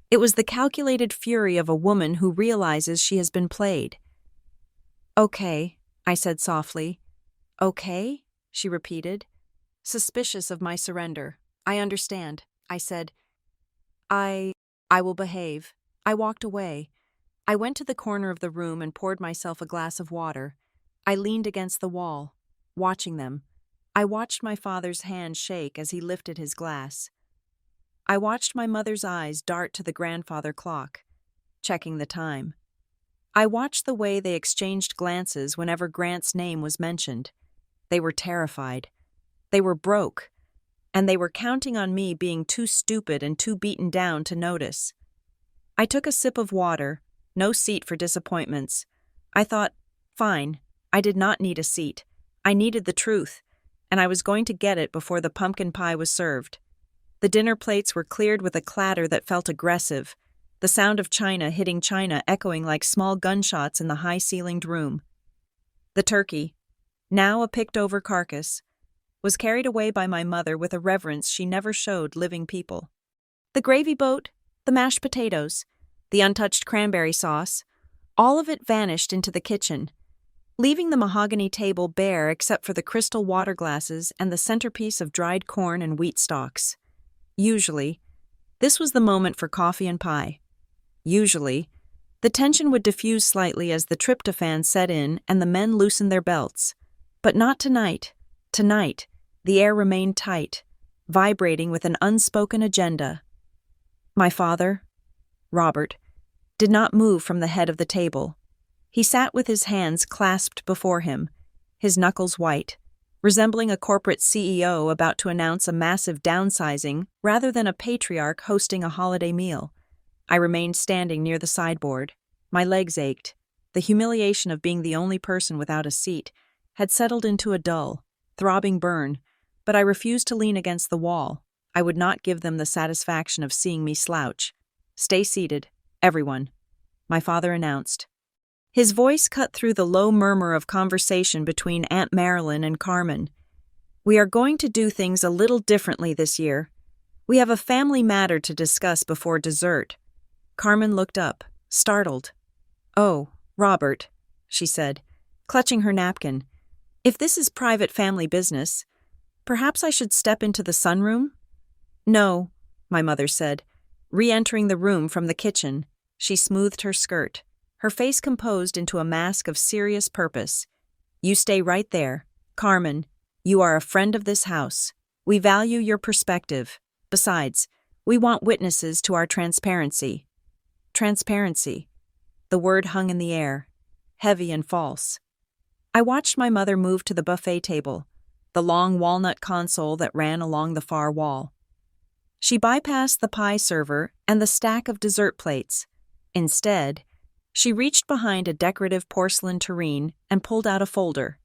It was the calculated fury of a woman who realizes she has been played. Okay, I said softly. Okay, she repeated, suspicious of my surrender. I understand, I said. I will behave. I walked away. I went to the corner of the room and poured myself a glass of water. I leaned against the wall, watching them. I watched my father's hand shake as he lifted his glass. I watched my mother's eyes dart to the grandfather clock, checking the time. I watched the way they exchanged glances whenever Grant's name was mentioned. They were terrified. They were broke. And they were counting on me being too stupid and too beaten down to notice. I took a sip of water, no seat for disappointments. I thought, fine, I did not need a seat. I needed the truth, and I was going to get it before the pumpkin pie was served. The dinner plates were cleared with a clatter that felt aggressive, the sound of china hitting china echoing like small gunshots in the high-ceilinged room. The turkey, now a picked-over carcass, was carried away by my mother with a reverence she never showed living people. The gravy boat, the mashed potatoes, the untouched cranberry sauce, all of it vanished into the kitchen, leaving the mahogany table bare except for the crystal water glasses and the centerpiece of dried corn and wheat stalks. Usually, this was the moment for coffee and pie. Usually, the tension would diffuse slightly as the tryptophan set in and the men loosened their belts. But not tonight. Tonight, the air remained tight, vibrating with an unspoken agenda. My father, Robert, did not move from the head of the table. He sat with his hands clasped before him, his knuckles white, resembling a corporate CEO about to announce a massive downsizing rather than a patriarch hosting a holiday meal. I remained standing near the sideboard. My legs ached. The humiliation of being the only person without a seat had settled into a dull, throbbing burn, but I refused to lean against the wall. I would not give them the satisfaction of seeing me slouch. Stay seated, everyone, my father announced. His voice cut through the low murmur of conversation between Aunt Marilyn and Carmen. We are going to do things a little differently this year. We have a family matter to discuss before dessert. Carmen looked up, startled. Oh, Robert, she said, clutching her napkin. If this is private family business, perhaps I should step into the sunroom? No, my mother said, re-entering the room from the kitchen. She smoothed her skirt, her face composed into a mask of serious purpose. You stay right there. Carmen, you are a friend of this house. We value your perspective. Besides, we want witnesses to our transparency. Transparency. The word hung in the air, heavy and false. I watched my mother move to the buffet table, the long walnut console that ran along the far wall. She bypassed the pie server and the stack of dessert plates. Instead, she reached behind a decorative porcelain tureen and pulled out a folder.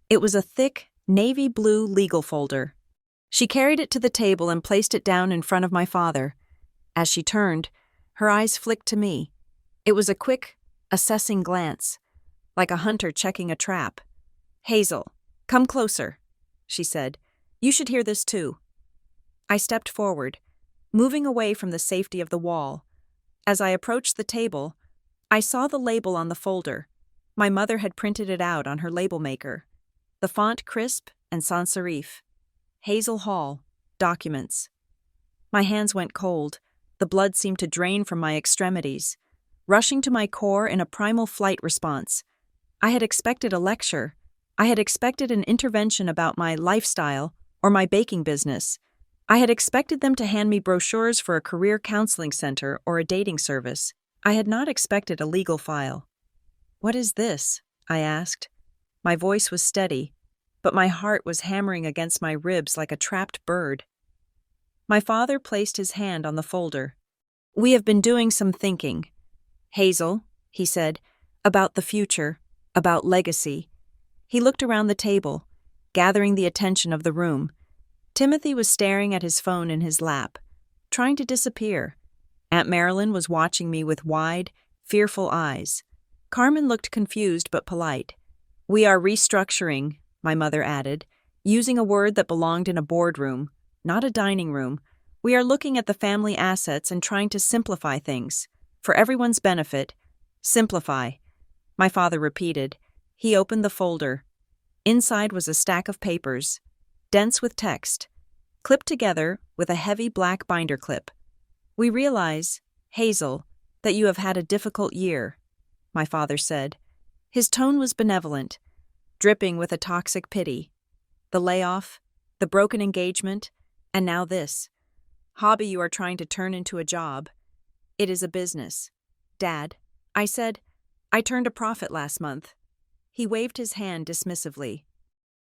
It was a thick, navy blue legal folder. She carried it to the table and placed it down in front of my father. As she turned, her eyes flicked to me. It was a quick, assessing glance, like a hunter checking a trap. Hazel, come closer, she said. You should hear this too. I stepped forward, moving away from the safety of the wall. As I approached the table, I saw the label on the folder. My mother had printed it out on her label maker. The font crisp and sans serif. Hazel Hall, documents. My hands went cold. The blood seemed to drain from my extremities, rushing to my core in a primal flight response. I had expected a lecture. I had expected an intervention about my lifestyle or my baking business. I had expected them to hand me brochures for a career counseling center or a dating service. I had not expected a legal file. "What is this?" I asked. My voice was steady, but my heart was hammering against my ribs like a trapped bird. My father placed his hand on the folder. "We have been doing some thinking, Hazel," he said, "about the future, about legacy." He looked around the table, gathering the attention of the room. Timothy was staring at his phone in his lap, trying to disappear. Aunt Marilyn was watching me with wide, fearful eyes. Carmen looked confused but polite. "We are restructuring," my mother added, using a word that belonged in a boardroom, not a dining room. "We are looking at the family assets and trying to simplify things. For everyone's benefit, simplify." My father repeated. He opened the folder. Inside was a stack of papers, dense with text, clipped together with a heavy black binder clip. "We realize, Hazel, that you have had a difficult year," my father said. His tone was benevolent, dripping with a toxic pity. "The layoff, the broken engagement, and now this. Hobby you are trying to turn into a job. It is a business. Dad," I said, "I turned a profit last month." He waved his hand dismissively.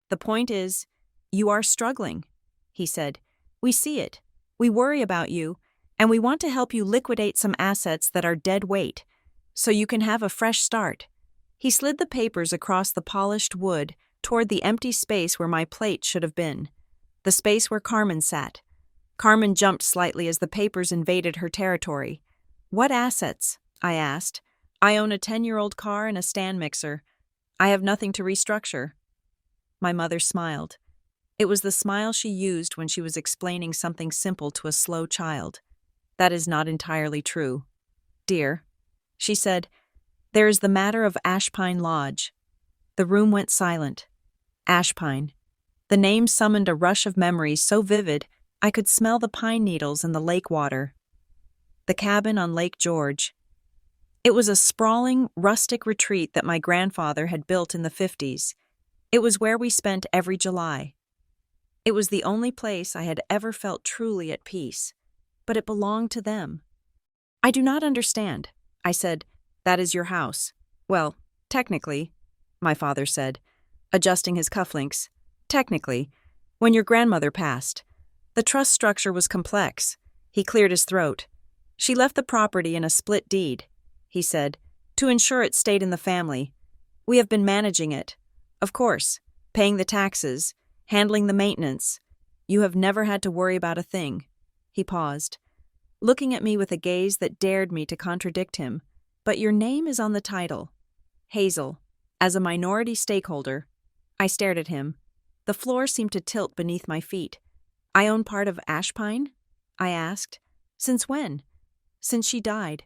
"The point is, you are struggling," he said. "We see it. We worry about you, and we want to help you liquidate some assets that are dead weight, so you can have a fresh start." He slid the papers across the polished wood toward the empty space where my plate should have been, the space where Carmen sat. Carmen jumped slightly as the papers invaded her territory. "What assets?" I asked. "I own a 10-year-old car and a stand mixer. I have nothing to restructure." My mother smiled. It was the smile she used when she was explaining something simple to a slow child. "That is not entirely true, dear," she said. "There is the matter of Ashpine Lodge." The room went silent. Ashpine. The name summoned a rush of memories so vivid I could smell the pine needles in the lake water. The cabin on Lake George. It was a sprawling, rustic retreat that my grandfather had built in the 50s. It was where we spent every July. It was the only place I had ever felt truly at peace, but it belonged to them. "I do not understand," I said. "That is your house." "Well, technically," my father said, adjusting his cufflinks. "Technically, when your grandmother passed. The trust structure was complex." He cleared his throat. "She left the property in a split deed," he said, "to ensure it stayed in the family. We have been managing it. Of course, paying the taxes, handling the maintenance. You have never had to worry about a thing." He paused, looking at me with a gaze that dared me to contradict him. "But your name is on the title. Hazel, as a minority stakeholder." I stared at him. The floor seemed to tilt beneath my feet. "I own part of Ashpine?" I asked. "Since when?" "Since she died,"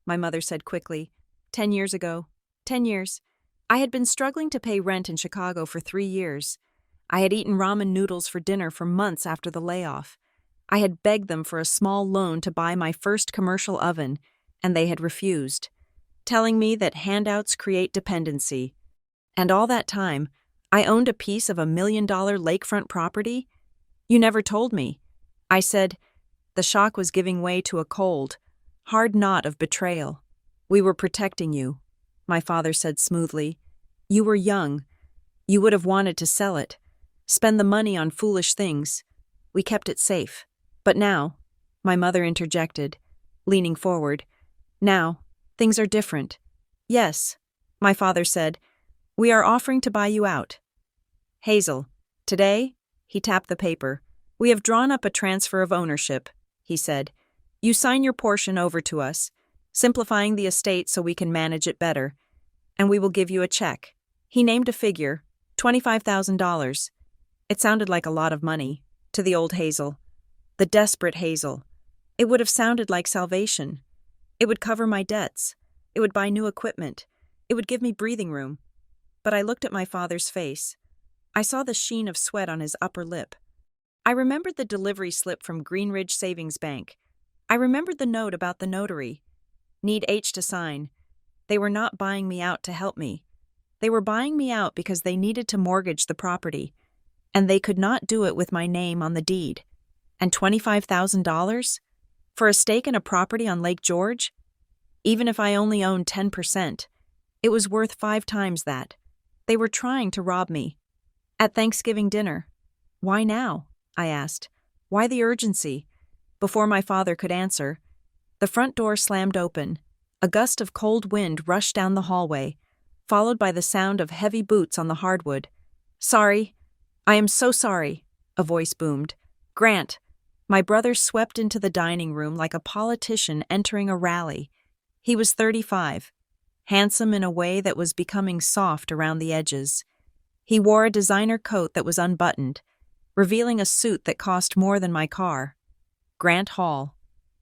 my mother said quickly. 10 years ago. 10 years. I had been struggling to pay rent in Chicago for 3 years. I had eaten ramen noodles for dinner for months after the layoff. I had begged them for a small loan to buy my first commercial oven, and they had refused, telling me that handouts create dependency. And all that time, I owned a piece of $1 million lakefront property? "You never told me," I said. The shock was giving way to a cold, hard knot of betrayal. "We were protecting you," my father said smoothly. "You were young. You would have wanted to sell it, spend the money on foolish things. We kept it safe. But now," my mother interjected, leaning forward, "now, things are different." "Yes," my father said, "we are offering to buy you out." "Hazel, today," he tapped the paper, "we have drawn up a transfer of ownership," he said. "You sign your portion over to us, simplifying the estate so we can manage it better, and we will give you a check." He named a figure, $25,000. It sounded like a lot of money, to the old Hazel, the desperate Hazel. It would have sounded like salvation. It would cover my debts. It would buy new equipment. It would give me breathing room. But I looked at my father's face. I saw the sheen of sweat on his upper lip. I remembered the delivery slip from Greenridge Savings Bank. I remembered the note about the notary. Need H to sign. They were not buying me out to help me. They were buying me out because they needed to mortgage the property, and they could not do it with my name on the deed. And $25,000? For a stake in a property on Lake George? Even if I only owned 10%, it was worth 5 times that. They were trying to rob me. At Thanksgiving dinner. Why now? I asked. Why the urgency? Before my father could answer, the front door slammed open. A gust of cold wind rushed down the hallway, followed by the sound of heavy boots on the hardwood. Sorry. I am so sorry, a voice boomed. Grant. My brother swept into the dining room like a politician entering a rally. He was 35, handsome in a way that was becoming soft around the edges. He wore a designer coat that was unbuttoned, revealing a suit that cost more than my car. Grant Hall,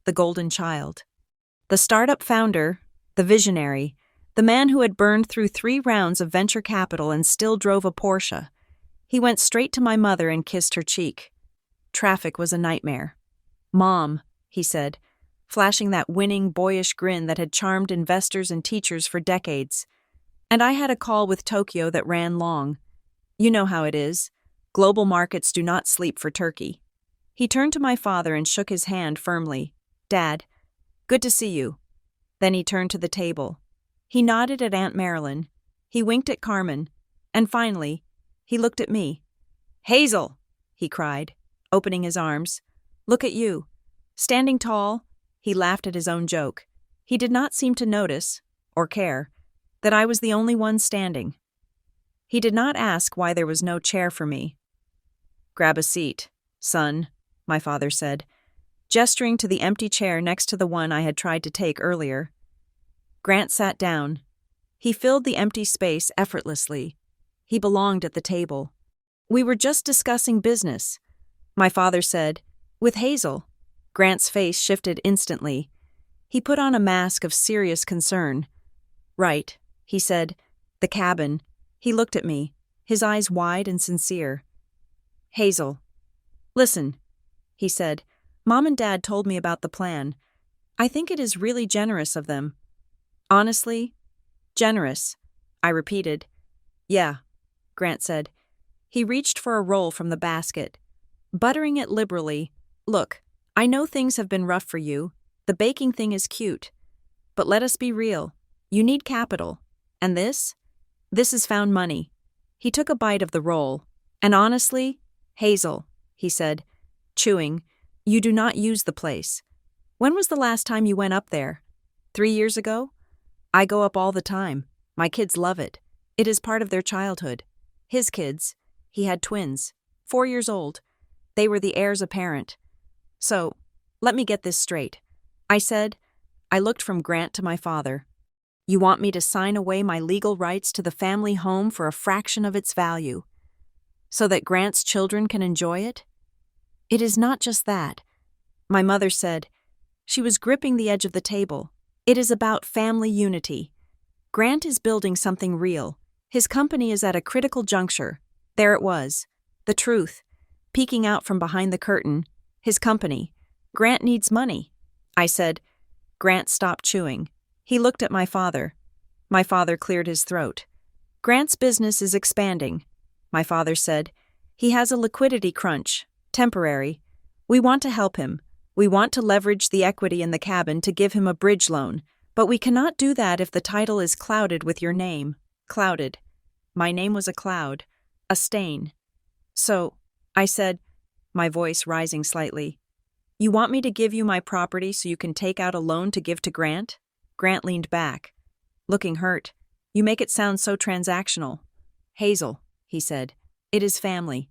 the golden child. The startup founder, the visionary, the man who had burned through 3 rounds of venture capital and still drove a Porsche. He went straight to my mother and kissed her cheek. Traffic was a nightmare. Mom, he said, flashing that winning, boyish grin that had charmed investors and teachers for decades. And I had a call with Tokyo that ran long. You know how it is. Global markets do not sleep for turkey. He turned to my father and shook his hand firmly. Dad, good to see you. Then he turned to the table. He nodded at Aunt Marilyn. He winked at Carmen. And finally, he looked at me. Hazel, he cried, opening his arms. Look at you. Standing tall, he laughed at his own joke. He did not seem to notice, or care, that I was the only one standing. He did not ask why there was no chair for me. Grab a seat, son, my father said, gesturing to the empty chair next to the one I had tried to take earlier. Grant sat down. He filled the empty space effortlessly. He belonged at the table. We were just discussing business, my father said, with Hazel. Grant's face shifted instantly. He put on a mask of serious concern. Right, he said. The cabin. He looked at me, his eyes wide and sincere. Hazel. Listen, he said. Mom and Dad told me about the plan. I think it is really generous of them. Honestly, generous, I repeated. Yeah, Grant said. He reached for a roll from the basket, buttering it liberally. Look, I know things have been rough for you. The baking thing is cute. But let us be real. You need capital. And this? This is found money. He took a bite of the roll. And honestly, Hazel, he said, chewing, you do not use the place. When was the last time you went up there? 3 years ago? I go up all the time. My kids love it. It is part of their childhood. His kids. He had twins. 4 years old. They were the heirs apparent. So, let me get this straight. I said. I looked from Grant to my father. You want me to sign away my legal rights to the family home for a fraction of its value, so that Grant's children can enjoy it? It is not just that. My mother said. She was gripping the edge of the table. It is about family unity. Grant is building something real. His company is at a critical juncture. There it was. The truth. Peeking out from behind the curtain. His company. Grant needs money. I said. Grant stopped chewing. He looked at my father. My father cleared his throat. Grant's business is expanding, my father said. He has a liquidity crunch. Temporary. We want to help him. We want to leverage the equity in the cabin to give him a bridge loan, but we cannot do that if the title is clouded with your name. Clouded. My name was a cloud. A stain. So, I said, my voice rising slightly, you want me to give you my property so you can take out a loan to give to Grant? Grant leaned back, looking hurt. You make it sound so transactional. Hazel, he said, it is family.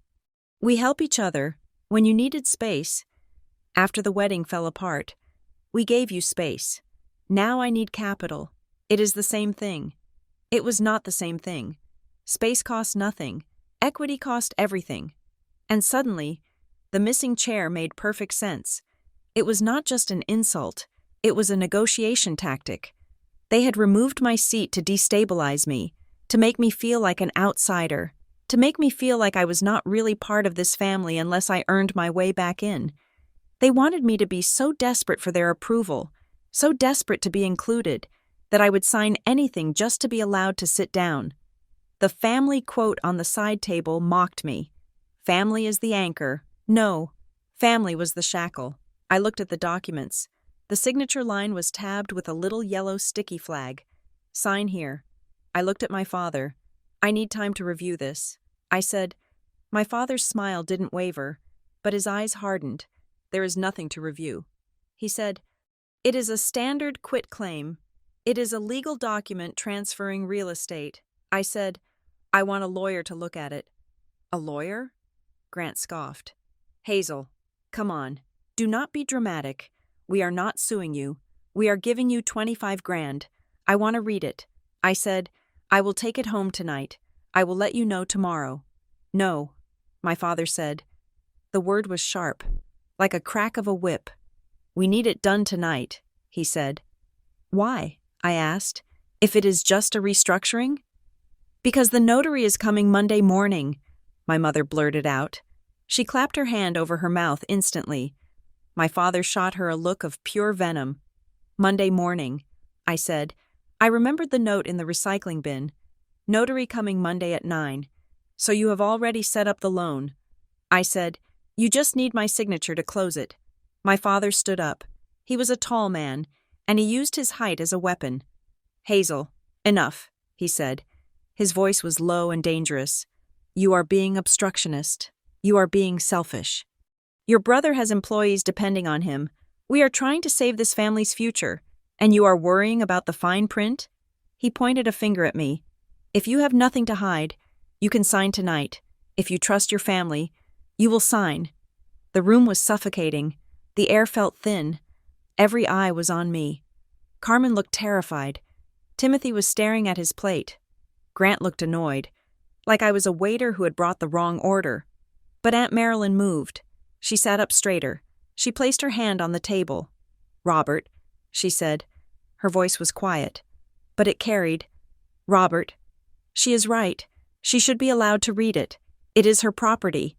We help each other. When you needed space, after the wedding fell apart, we gave you space. Now I need capital. It is the same thing. It was not the same thing. Space cost nothing. Equity cost everything. And suddenly, the missing chair made perfect sense. It was not just an insult. It was a negotiation tactic. They had removed my seat to destabilize me, to make me feel like an outsider, to make me feel like I was not really part of this family unless I earned my way back in. They wanted me to be so desperate for their approval, so desperate to be included, that I would sign anything just to be allowed to sit down. The family quote on the side table mocked me. Family is the anchor. No, family was the shackle. I looked at the documents. The signature line was tabbed with a little yellow sticky flag. Sign here. I looked at my father. I need time to review this. I said. My father's smile didn't waver, but his eyes hardened. There is nothing to review. He said, it is a standard quitclaim. It is a legal document transferring real estate. I said, I want a lawyer to look at it. A lawyer? Grant scoffed. Hazel, come on. Do not be dramatic. We are not suing you. We are giving you 25 grand. I want to read it. I said, I will take it home tonight. I will let you know tomorrow. No, my father said. The word was sharp, like a crack of a whip. We need it done tonight, he said. Why? I asked. If it is just a restructuring? Because the notary is coming Monday morning, my mother blurted out. She clapped her hand over her mouth instantly. My father shot her a look of pure venom. Monday morning, I said. I remembered the note in the recycling bin. Notary coming Monday at 9. So you have already set up the loan. I said, you just need my signature to close it. My father stood up. He was a tall man, and he used his height as a weapon. Hazel, enough, he said. His voice was low and dangerous. You are being obstructionist. You are being selfish. Your brother has employees depending on him. We are trying to save this family's future, and you are worrying about the fine print? He pointed a finger at me. If you have nothing to hide, you can sign tonight. If you trust your family, you will sign. The room was suffocating. The air felt thin. Every eye was on me. Carmen looked terrified. Timothy was staring at his plate. Grant looked annoyed, like I was a waiter who had brought the wrong order. But Aunt Marilyn moved. She sat up straighter. She placed her hand on the table. Robert, she said. Her voice was quiet, but it carried. Robert, she is right. She should be allowed to read it. It is her property.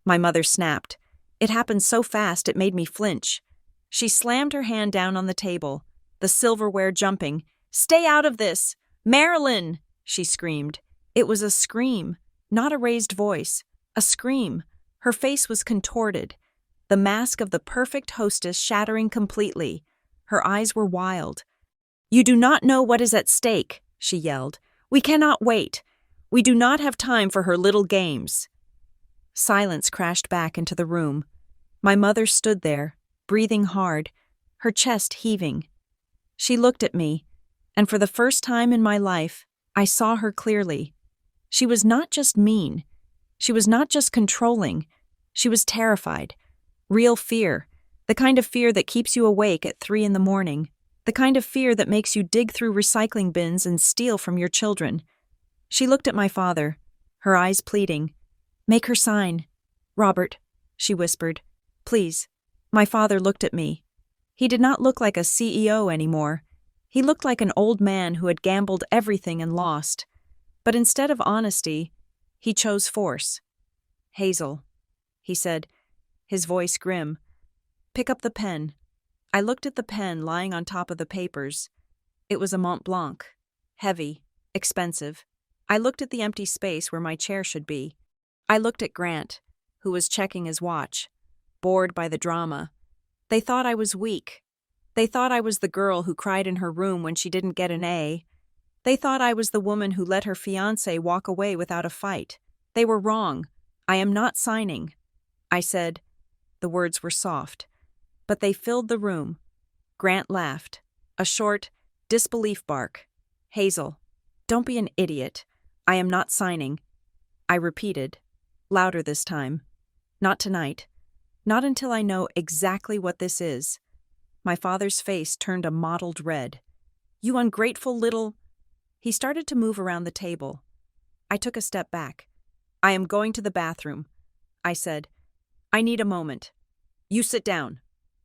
My mother snapped. It happened so fast it made me flinch. She slammed her hand down on the table, the silverware jumping. Stay out of this! Marilyn! She screamed. It was a scream, not a raised voice. A scream. Her face was contorted, the mask of the perfect hostess shattering completely. Her eyes were wild. You do not know what is at stake, she yelled. We cannot wait. We do not have time for her little games. Silence crashed back into the room. My mother stood there, breathing hard, her chest heaving. She looked at me, and for the first time in my life, I saw her clearly. She was not just mean. She was not just controlling. She was terrified. Real fear. The kind of fear that keeps you awake at 3 a.m. The kind of fear that makes you dig through recycling bins and steal from your children. She looked at my father, her eyes pleading. Make her sign. Robert, she whispered. Please. My father looked at me. He did not look like a CEO anymore. He looked like an old man who had gambled everything and lost. But instead of honesty, he chose force. Hazel, he said, his voice grim. Pick up the pen. I looked at the pen lying on top of the papers. It was a Mont Blanc. Heavy, expensive. I looked at the empty space where my chair should be. I looked at Grant, who was checking his watch, bored by the drama. They thought I was weak. They thought I was the girl who cried in her room when she didn't get an A. They thought I was the woman who let her fiancé walk away without a fight. They were wrong. I am not signing. I said. The words were soft, but they filled the room. Grant laughed, a short, disbelief bark. Hazel, don't be an idiot. I am not signing. I repeated, louder this time. Not tonight. Not until I know exactly what this is. My father's face turned a mottled red. You ungrateful little... He started to move around the table. I took a step back. I am going to the bathroom, I said. I need a moment. You sit down,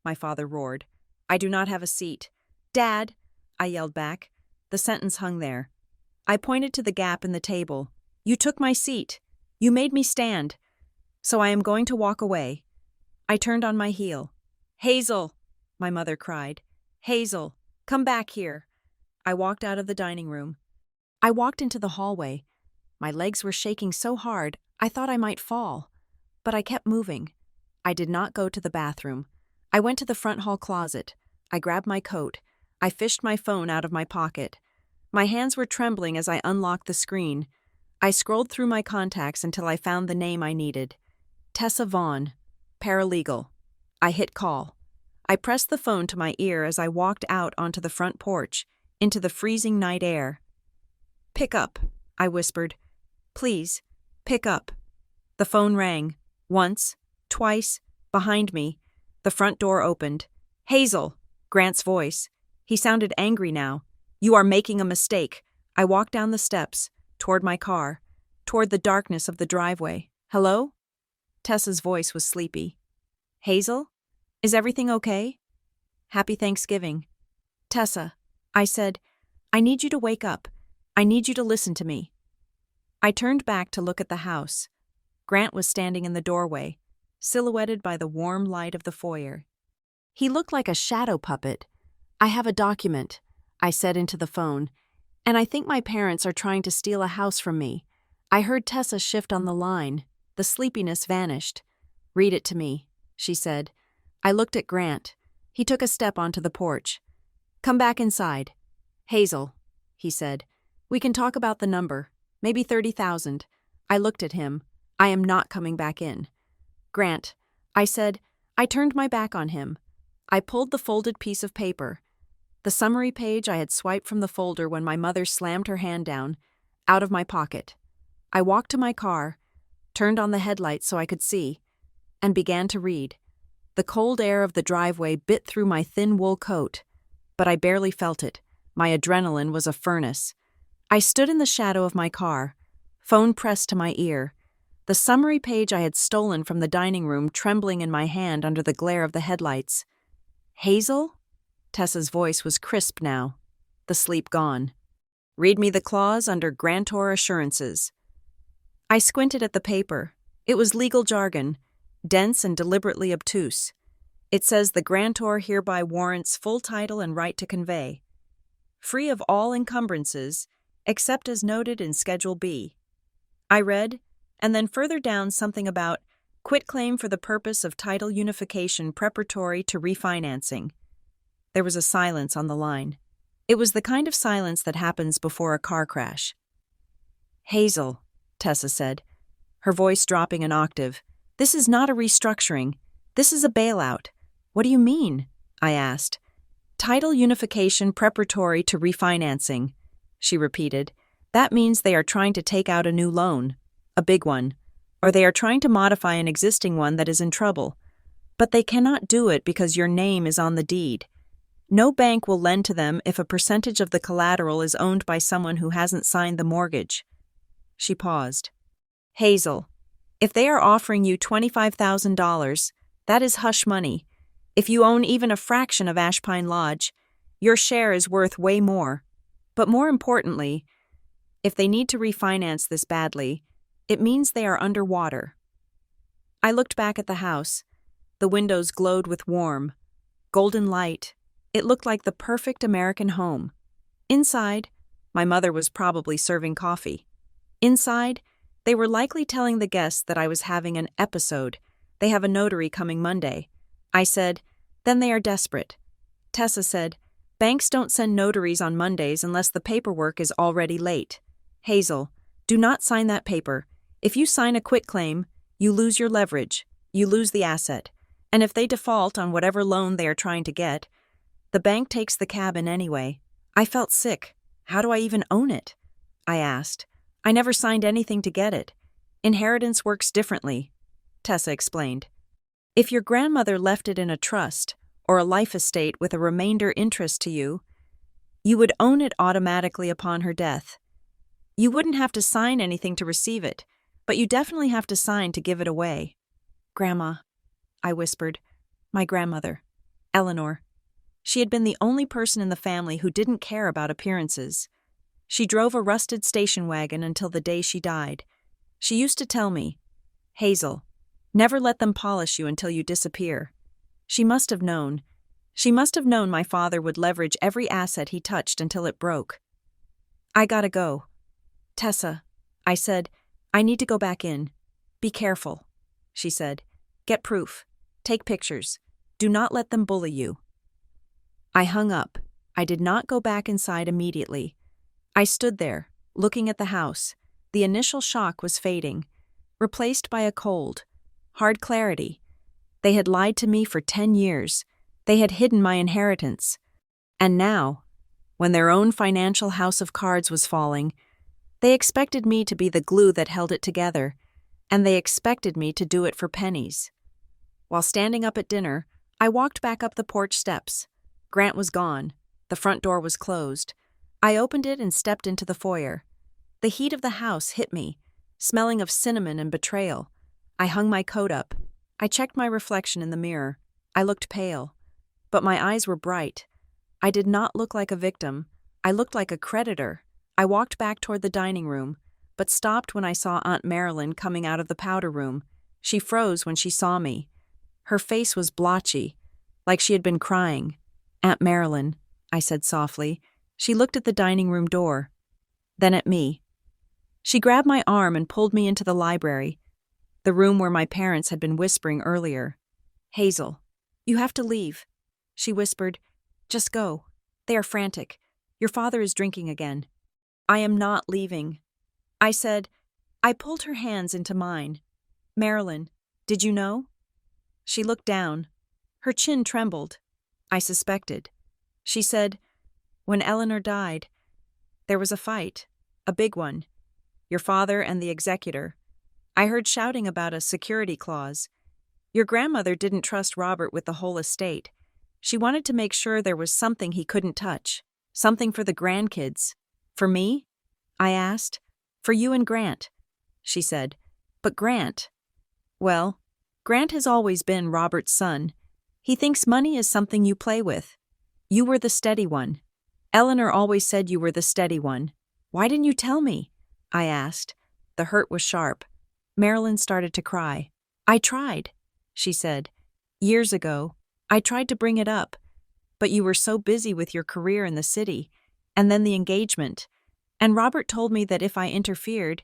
my father roared. I do not have a seat. Dad, I yelled back. The sentence hung there. I pointed to the gap in the table. You took my seat. You made me stand. So I am going to walk away. I turned on my heel. Hazel, my mother cried. Hazel, come back here. I walked out of the dining room. I walked into the hallway. My legs were shaking so hard, I thought I might fall. But I kept moving. I did not go to the bathroom. I went to the front hall closet. I grabbed my coat. I fished my phone out of my pocket. My hands were trembling as I unlocked the screen. I scrolled through my contacts until I found the name I needed. Tessa Vaughn, paralegal. I hit call. I pressed the phone to my ear as I walked out onto the front porch, into the freezing night air. Pick up, I whispered. Please, pick up. The phone rang. Once, twice, behind me. The front door opened. Hazel, Grant's voice. He sounded angry now. You are making a mistake. I walked down the steps, toward my car, toward the darkness of the driveway. Hello? Tessa's voice was sleepy. Hazel? Is everything okay? Happy Thanksgiving. Tessa, I said, I need you to wake up. I need you to listen to me. I turned back to look at the house. Grant was standing in the doorway, silhouetted by the warm light of the foyer. He looked like a shadow puppet. I have a document, I said into the phone, and I think my parents are trying to steal a house from me. I heard Tessa shift on the line. The sleepiness vanished. Read it to me, she said. I looked at Grant. He took a step onto the porch. Come back inside. Hazel, he said. We can talk about the number, maybe 30,000. I looked at him. I am not coming back in. Grant, I said. I turned my back on him. I pulled the folded piece of paper. The summary page I had swiped from the folder when my mother slammed her hand down, out of my pocket. I walked to my car, turned on the headlights so I could see, and began to read. The cold air of the driveway bit through my thin wool coat, but I barely felt it. My adrenaline was a furnace. I stood in the shadow of my car, phone pressed to my ear, the summary page I had stolen from the dining room trembling in my hand under the glare of the headlights. Hazel? Tessa's voice was crisp now, the sleep gone. Read me the clause under grantor assurances. I squinted at the paper. It was legal jargon, dense and deliberately obtuse. It says the grantor hereby warrants full title and right to convey, free of all encumbrances, except as noted in Schedule B. I read, and then further down something about quitclaim for the purpose of title unification preparatory to refinancing. There was a silence on the line. It was the kind of silence that happens before a car crash. Hazel, Tessa said, her voice dropping an octave. This is not a restructuring. This is a bailout. What do you mean? I asked. Title unification preparatory to refinancing, she repeated. That means they are trying to take out a new loan, a big one, or they are trying to modify an existing one that is in trouble. But they cannot do it because your name is on the deed. No bank will lend to them if a percentage of the collateral is owned by someone who hasn't signed the mortgage. She paused. Hazel, if they are offering you $25,000, that is hush money. If you own even a fraction of Ashpine Lodge, your share is worth way more. But more importantly, if they need to refinance this badly, it means they are underwater. I looked back at the house. The windows glowed with warm, golden light. It looked like the perfect American home. Inside, my mother was probably serving coffee. Inside, they were likely telling the guests that I was having an episode. They have a notary coming Monday. I said, then they are desperate. Tessa said, banks don't send notaries on Mondays unless the paperwork is already late. Hazel, do not sign that paper. If you sign a quitclaim, you lose your leverage. You lose the asset. And if they default on whatever loan they are trying to get, the bank takes the cabin anyway. I felt sick. How do I even own it? I asked. I never signed anything to get it. Inheritance works differently, Tessa explained. If your grandmother left it in a trust or a life estate with a remainder interest to you, you would own it automatically upon her death. You wouldn't have to sign anything to receive it, but you definitely have to sign to give it away. Grandma, I whispered. My grandmother, Eleanor. She had been the only person in the family who didn't care about appearances. She drove a rusted station wagon until the day she died. She used to tell me, Hazel, never let them polish you until you disappear. She must have known. She must have known my father would leverage every asset he touched until it broke. I gotta go. Tessa, I said, I need to go back in. Be careful, she said. Get proof. Take pictures. Do not let them bully you. I hung up. I did not go back inside immediately. I stood there, looking at the house. The initial shock was fading, replaced by a cold, hard clarity. They had lied to me for 10 years. They had hidden my inheritance. And now, when their own financial house of cards was falling, they expected me to be the glue that held it together, and they expected me to do it for pennies. While standing up at dinner, I walked back up the porch steps. Grant was gone. The front door was closed. I opened it and stepped into the foyer. The heat of the house hit me, smelling of cinnamon and betrayal. I hung my coat up. I checked my reflection in the mirror. I looked pale, but my eyes were bright. I did not look like a victim. I looked like a creditor. I walked back toward the dining room, but stopped when I saw Aunt Marilyn coming out of the powder room. She froze when she saw me. Her face was blotchy, like she had been crying. Aunt Marilyn, I said softly. She looked at the dining room door, then at me. She grabbed my arm and pulled me into the library, the room where my parents had been whispering earlier. Hazel, you have to leave, she whispered. Just go. They are frantic. Your father is drinking again. I am not leaving, I said. I pulled her hands into mine. Marilyn, did you know? She looked down. Her chin trembled. I suspected. She said, when Eleanor died, there was a fight, a big one. Your father and the executor. I heard shouting about a security clause. Your grandmother didn't trust Robert with the whole estate. She wanted to make sure there was something he couldn't touch, something for the grandkids. For me? I asked. For you and Grant, she said. But Grant? Well, Grant has always been Robert's son. He thinks money is something you play with. You were the steady one. Eleanor always said you were the steady one. Why didn't you tell me? I asked. The hurt was sharp. Marilyn started to cry. I tried, she said. Years ago, I tried to bring it up, but you were so busy with your career in the city, and then the engagement, and Robert told me that if I interfered,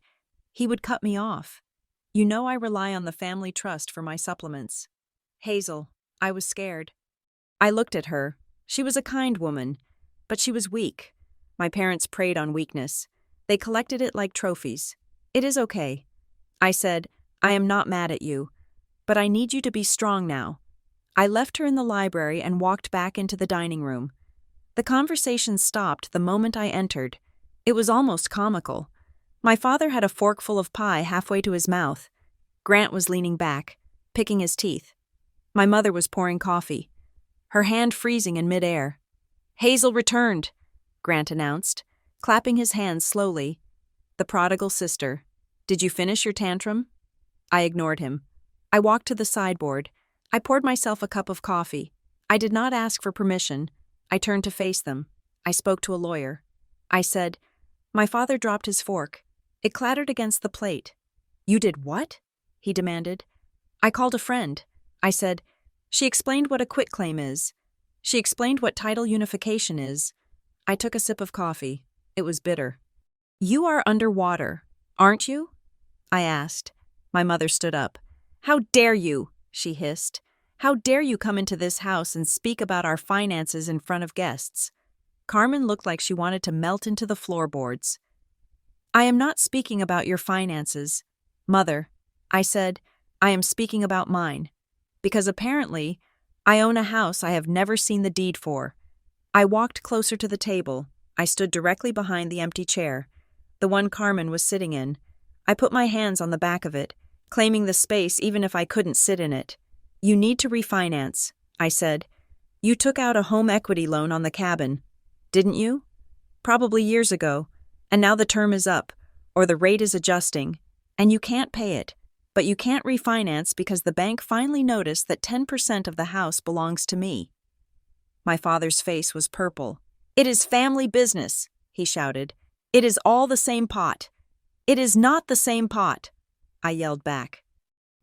he would cut me off. You know I rely on the family trust for my supplements. Hazel, I was scared. I looked at her. She was a kind woman, but she was weak. My parents preyed on weakness. They collected it like trophies. It is okay. I said, I am not mad at you, but I need you to be strong now. I left her in the library and walked back into the dining room. The conversation stopped the moment I entered. It was almost comical. My father had a fork full of pie halfway to his mouth. Grant was leaning back, picking his teeth. My mother was pouring coffee, her hand freezing in midair. Hazel returned, Grant announced, clapping his hands slowly. The prodigal sister. Did you finish your tantrum? I ignored him. I walked to the sideboard. I poured myself a cup of coffee. I did not ask for permission. I turned to face them. I spoke to a lawyer. I said, my father dropped his fork. It clattered against the plate. You did what? He demanded. I called a friend. I said, she explained what a quitclaim is. She explained what title unification is. I took a sip of coffee. It was bitter. You are underwater, aren't you? I asked. My mother stood up. How dare you? She hissed. How dare you come into this house and speak about our finances in front of guests? Carmen looked like she wanted to melt into the floorboards. I am not speaking about your finances. Mother, I said, I am speaking about mine. Because apparently, I own a house I have never seen the deed for. I walked closer to the table. I stood directly behind the empty chair, the one Carmen was sitting in. I put my hands on the back of it, claiming the space even if I couldn't sit in it. You need to refinance, I said. You took out a home equity loan on the cabin, didn't you? Probably years ago, and now the term is up, or the rate is adjusting, and you can't pay it. But you can't refinance because the bank finally noticed that 10% of the house belongs to me. My father's face was purple. It is family business, he shouted. It is all the same pot. It is not the same pot, I yelled back.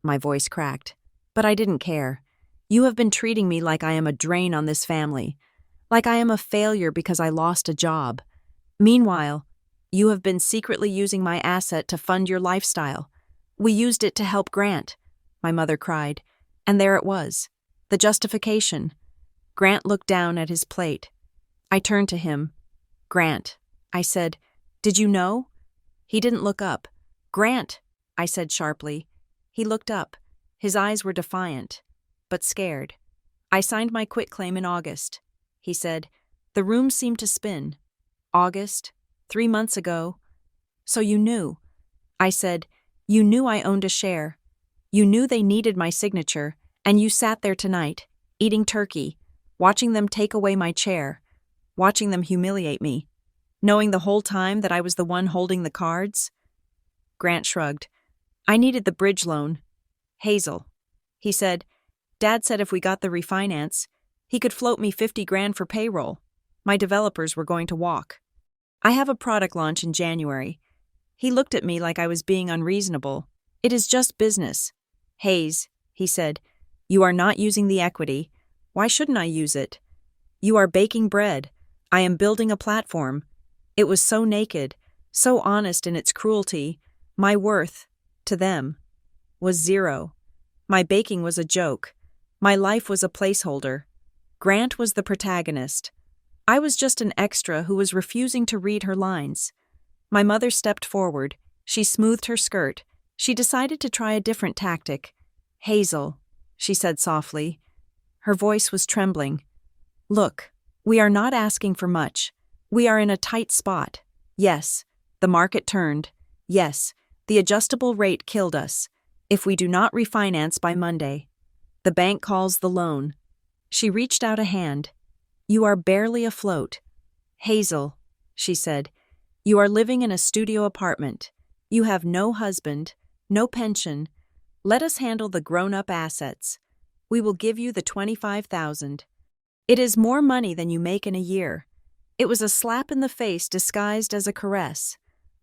My voice cracked, but I didn't care. You have been treating me like I am a drain on this family, like I am a failure because I lost a job. Meanwhile, you have been secretly using my asset to fund your lifestyle. We used it to help Grant," my mother cried, and there it was, the justification. Grant looked down at his plate. I turned to him. "Grant," I said, "did you know?" He didn't look up. "Grant," I said sharply. He looked up. His eyes were defiant, but scared. "I signed my quitclaim in August," he said. The room seemed to spin. "August? 3 months ago. So you knew." I said, "You knew I owned a share. You knew they needed my signature, and you sat there tonight, eating turkey, watching them take away my chair, watching them humiliate me, knowing the whole time that I was the one holding the cards." Grant shrugged. "I needed the bridge loan. Hazel," he said, "Dad said if we got the refinance, he could float me 50 grand for payroll. My developers were going to walk. I have a product launch in January." He looked at me like I was being unreasonable. "It is just business." "Hayes," he said, "you are not using the equity. Why shouldn't I use it? You are baking bread. I am building a platform." It was so naked, so honest in its cruelty. My worth, to them, was zero. My baking was a joke. My life was a placeholder. Grant was the protagonist. I was just an extra who was refusing to read her lines. My mother stepped forward. She smoothed her skirt. She decided to try a different tactic. "Hazel," she said softly. Her voice was trembling. "Look, we are not asking for much. We are in a tight spot. Yes, the market turned. Yes, the adjustable rate killed us. If we do not refinance by Monday, the bank calls the loan." She reached out a hand. "You are barely afloat. Hazel," she said, "you are living in a studio apartment. You have no husband, no pension. Let us handle the grown-up assets. We will give you the 25,000. It is more money than you make in a year." It was a slap in the face disguised as a caress.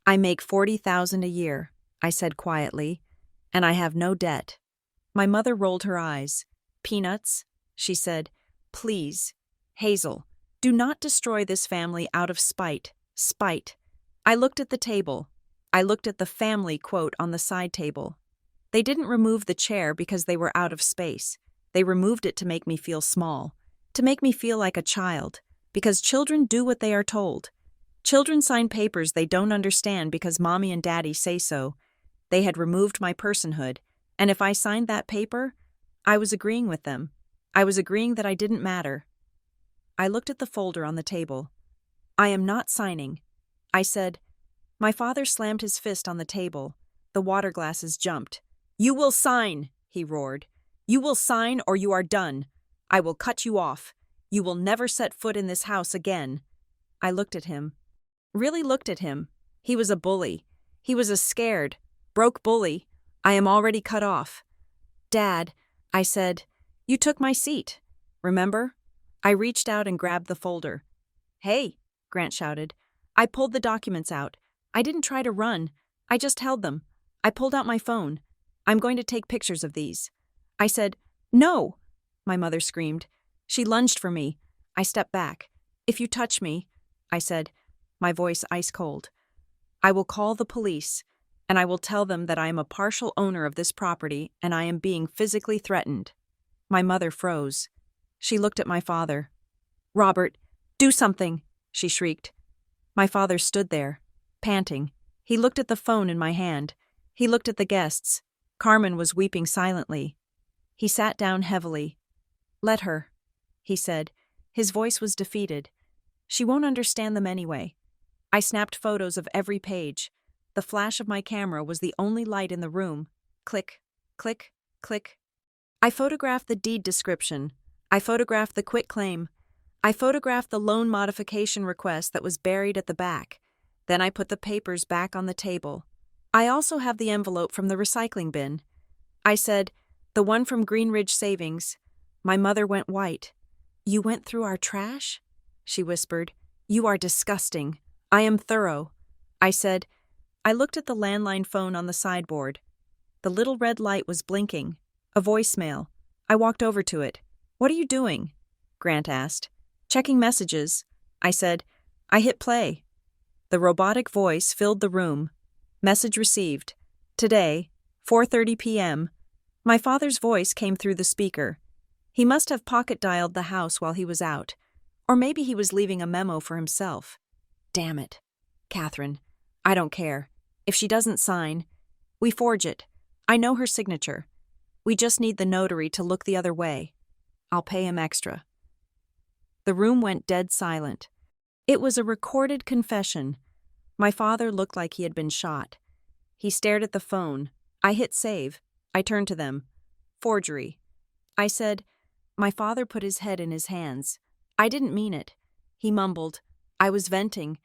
"I make 40,000 a year," I said quietly, "and I have no debt." My mother rolled her eyes. "Peanuts," she said, "please. Hazel, do not destroy this family out of spite. Spite." I looked at the table. I looked at the family quote on the side table. They didn't remove the chair because they were out of space. They removed it to make me feel small, to make me feel like a child, because children do what they are told. Children sign papers they don't understand because mommy and daddy say so. They had removed my personhood, and if I signed that paper, I was agreeing with them. I was agreeing that I didn't matter. I looked at the folder on the table. "I am not signing," I said. My father slammed his fist on the table. The water glasses jumped. "You will sign," he roared. "You will sign or you are done. I will cut you off. You will never set foot in this house again." I looked at him. Really looked at him. He was a bully. He was a scared, broke bully. I am already cut off. "Dad," I said, "you took my seat. Remember?" I reached out and grabbed the folder. "Hey," Grant shouted. I pulled the documents out. I didn't try to run. I just held them. I pulled out my phone. "I'm going to take pictures of these." I said, "No!" My mother screamed. She lunged for me. I stepped back. "If you touch me," I said, my voice ice cold, "I will call the police, and I will tell them that I am a partial owner of this property and I am being physically threatened." My mother froze. She looked at my father. "Robert, do something!" she shrieked. My father stood there, panting. He looked at the phone in my hand. He looked at the guests. Carmen was weeping silently. He sat down heavily. "Let her," he said. His voice was defeated. "She won't understand them anyway." I snapped photos of every page. The flash of my camera was the only light in the room. Click, click, click. I photographed the deed description. I photographed the quitclaim. I photographed the loan modification request that was buried at the back. Then I put the papers back on the table. I also have the envelope from the recycling bin. I said, "The one from Greenridge Savings." My mother went white. "You went through our trash?" she whispered. "You are disgusting. I am thorough." I said, I looked at the landline phone on the sideboard. The little red light was blinking. A voicemail. I walked over to it. "What are you doing?" Grant asked. "Checking messages." I said. I hit play. The robotic voice filled the room. Message received. Today, 4:30 p.m. My father's voice came through the speaker. He must have pocket-dialed the house while he was out. Or maybe he was leaving a memo for himself. Damn it. Catherine. I don't care. If she doesn't sign, we forge it. I know her signature. We just need the notary to look the other way. I'll pay him extra. The room went dead silent. It was a recorded confession. My father looked like he had been shot. He stared at the phone. I hit save. I turned to them. Forgery. I said, my father put his head in his hands. I didn't mean it. He mumbled. I was venting.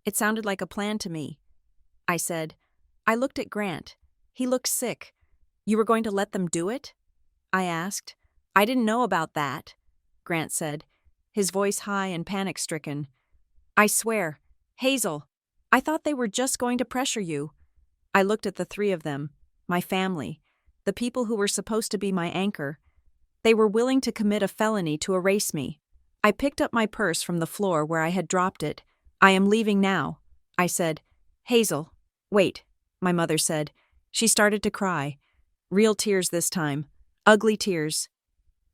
It sounded like a plan to me. I said, I looked at Grant. He looked sick. You were going to let them do it? I asked. I didn't know about that, Grant said, his voice high and panic-stricken. I swear, Hazel, I thought they were just going to pressure you. I looked at the three of them, my family, the people who were supposed to be my anchor. They were willing to commit a felony to erase me. I picked up my purse from the floor where I had dropped it. I am leaving now, I said. Hazel, wait, my mother said. She started to cry. Real tears this time. Ugly tears.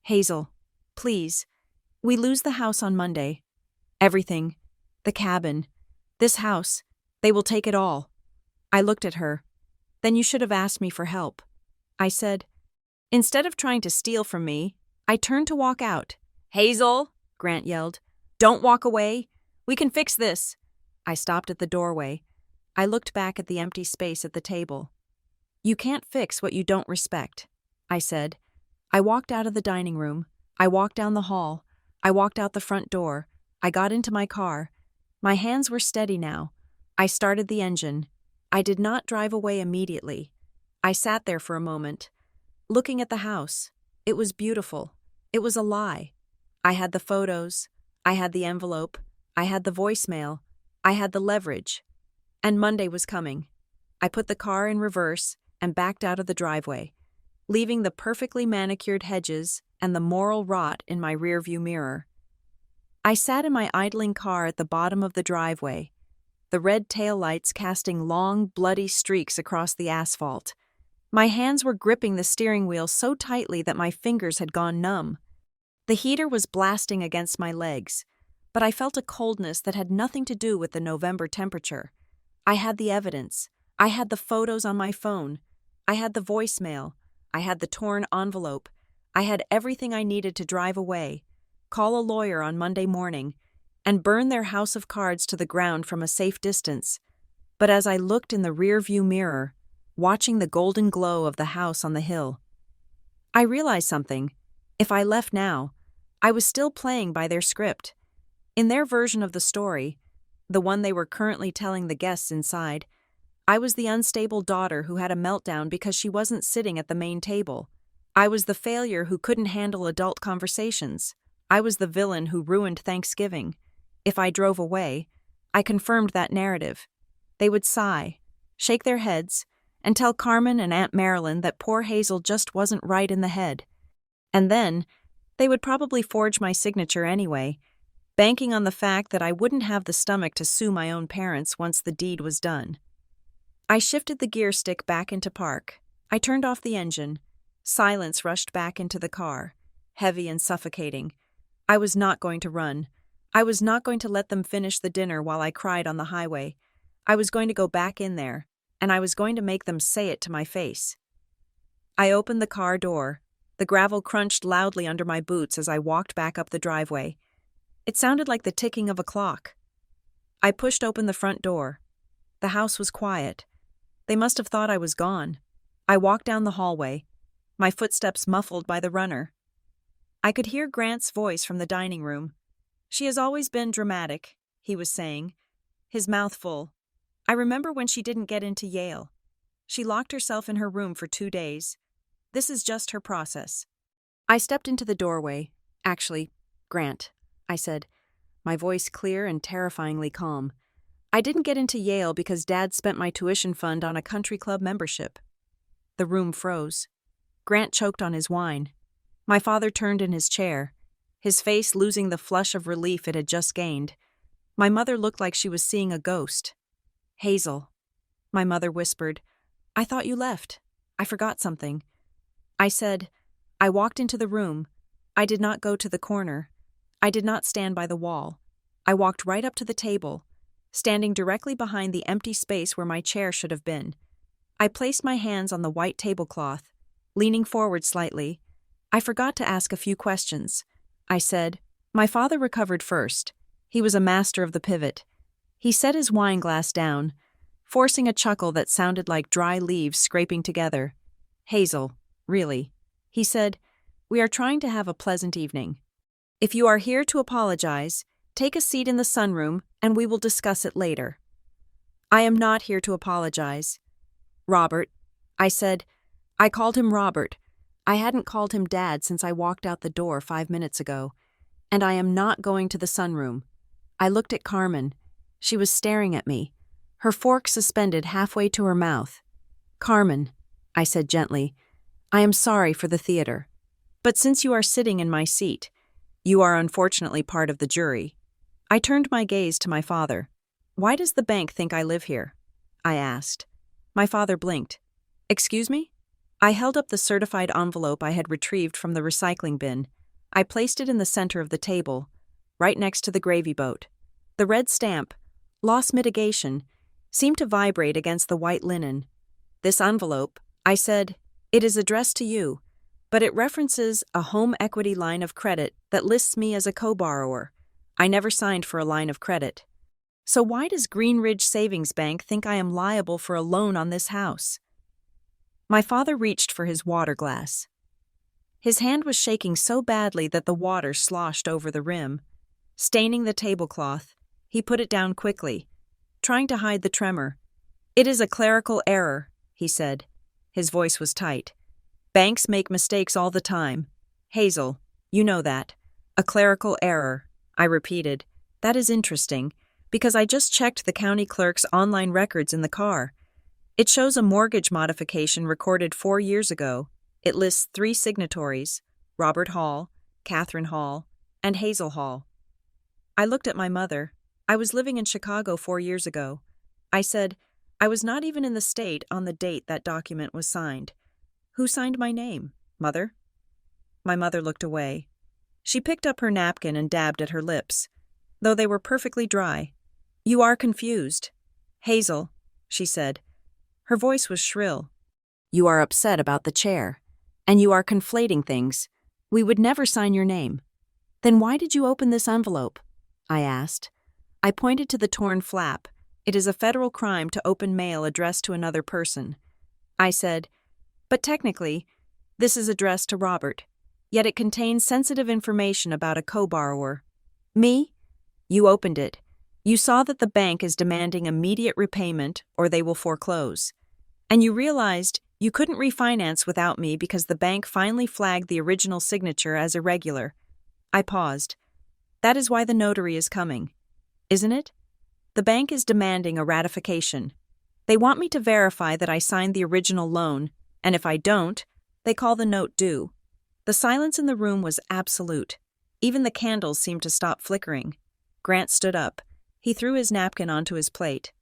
Hazel, please. We lose the house on Monday. Everything. The cabin. This house. They will take it all. I looked at her. Then you should have asked me for help. I said. Instead of trying to steal from me, I turned to walk out. Hazel, Grant yelled. Don't walk away. We can fix this. I stopped at the doorway. I looked back at the empty space at the table. You can't fix what you don't respect, I said. I walked out of the dining room. I walked down the hall. I walked out the front door. I got into my car. My hands were steady now. I started the engine. I did not drive away immediately. I sat there for a moment, looking at the house. It was beautiful. It was a lie. I had the photos. I had the envelope. I had the voicemail. I had the leverage. And Monday was coming. I put the car in reverse and backed out of the driveway, leaving the perfectly manicured hedges and the moral rot in my rearview mirror. I sat in my idling car at the bottom of the driveway, the red taillights casting long, bloody streaks across the asphalt. My hands were gripping the steering wheel so tightly that my fingers had gone numb. The heater was blasting against my legs, but I felt a coldness that had nothing to do with the November temperature. I had the evidence. I had the photos on my phone. I had the voicemail. I had the torn envelope. I had everything I needed to drive away, call a lawyer on Monday morning, and burn their house of cards to the ground from a safe distance. But as I looked in the rear-view mirror, watching the golden glow of the house on the hill, I realized something. If I left now, I was still playing by their script. In their version of the story, the one they were currently telling the guests inside, I was the unstable daughter who had a meltdown because she wasn't sitting at the main table. I was the failure who couldn't handle adult conversations. I was the villain who ruined Thanksgiving. If I drove away, I confirmed that narrative. They would sigh, shake their heads, and tell Carmen and Aunt Marilyn that poor Hazel just wasn't right in the head. And then, they would probably forge my signature anyway, banking on the fact that I wouldn't have the stomach to sue my own parents once the deed was done. I shifted the gear stick back into park. I turned off the engine. Silence rushed back into the car, heavy and suffocating. I was not going to run. I was not going to let them finish the dinner while I cried on the highway. I was going to go back in there, and I was going to make them say it to my face. I opened the car door. The gravel crunched loudly under my boots as I walked back up the driveway. It sounded like the ticking of a clock. I pushed open the front door. The house was quiet. They must have thought I was gone. I walked down the hallway, my footsteps muffled by the runner. I could hear Grant's voice from the dining room. She has always been dramatic, he was saying, his mouth full. I remember when she didn't get into Yale. She locked herself in her room for 2 days. This is just her process. I stepped into the doorway. Actually, Grant, I said, my voice clear and terrifyingly calm. I didn't get into Yale because Dad spent my tuition fund on a country club membership. The room froze. Grant choked on his wine. My father turned in his chair, his face losing the flush of relief it had just gained. My mother looked like she was seeing a ghost. "Hazel," my mother whispered, "I thought you left. I forgot something." I said, "I walked into the room. I did not go to the corner. I did not stand by the wall. I walked right up to the table, standing directly behind the empty space where my chair should have been. I placed my hands on the white tablecloth, leaning forward slightly. I forgot to ask a few questions. I said, my father recovered first. He was a master of the pivot. He set his wine glass down, forcing a chuckle that sounded like dry leaves scraping together. "Hazel, really," he said, "we are trying to have a pleasant evening. If you are here to apologize, take a seat in the sunroom and we will discuss it later." "I am not here to apologize." "Robert," I said. I called him Robert. I hadn't called him Dad since I walked out the door 5 minutes ago. "And I am not going to the sunroom." I looked at Carmen. She was staring at me, her fork suspended halfway to her mouth. "Carmen," I said gently, "I am sorry for the theater. But since you are sitting in my seat, you are unfortunately part of the jury." I turned my gaze to my father. "Why does the bank think I live here?" I asked. My father blinked. "Excuse me?" I held up the certified envelope I had retrieved from the recycling bin. I placed it in the center of the table, right next to the gravy boat. The red stamp, "Loss Mitigation," seemed to vibrate against the white linen. "This envelope," I said, "it is addressed to you, but it references a home equity line of credit that lists me as a co-borrower. I never signed for a line of credit. So why does Green Ridge Savings Bank think I am liable for a loan on this house?" My father reached for his water glass. His hand was shaking so badly that the water sloshed over the rim. Staining the tablecloth, he put it down quickly, trying to hide the tremor. "It is a clerical error," he said. His voice was tight. "Banks make mistakes all the time. Hazel, you know that. A clerical error," I repeated. "That is interesting, because I just checked the county clerk's online records in the car. It shows a mortgage modification recorded 4 years ago. It lists 3 signatories, Robert Hall, Catherine Hall, and Hazel Hall." I looked at my mother. I was living in Chicago 4 years ago. I said, "I was not even in the state on the date that document was signed. Who signed my name, Mother?" My mother looked away. She picked up her napkin and dabbed at her lips, though they were perfectly dry. "You are confused. Hazel," she said. Her voice was shrill. "You are upset about the chair, and you are conflating things. We would never sign your name." "Then why did you open this envelope?" I asked. I pointed to the torn flap. "It is a federal crime to open mail addressed to another person." I said, "But technically, this is addressed to Robert, yet it contains sensitive information about a co-borrower." "Me?" "You opened it. You saw that the bank is demanding immediate repayment or they will foreclose. And you realized you couldn't refinance without me because the bank finally flagged the original signature as irregular." I paused. "That is why the notary is coming, isn't it? The bank is demanding a ratification. They want me to verify that I signed the original loan, and if I don't, they call the note due." The silence in the room was absolute. Even the candles seemed to stop flickering. Grant stood up. He threw his napkin onto his plate.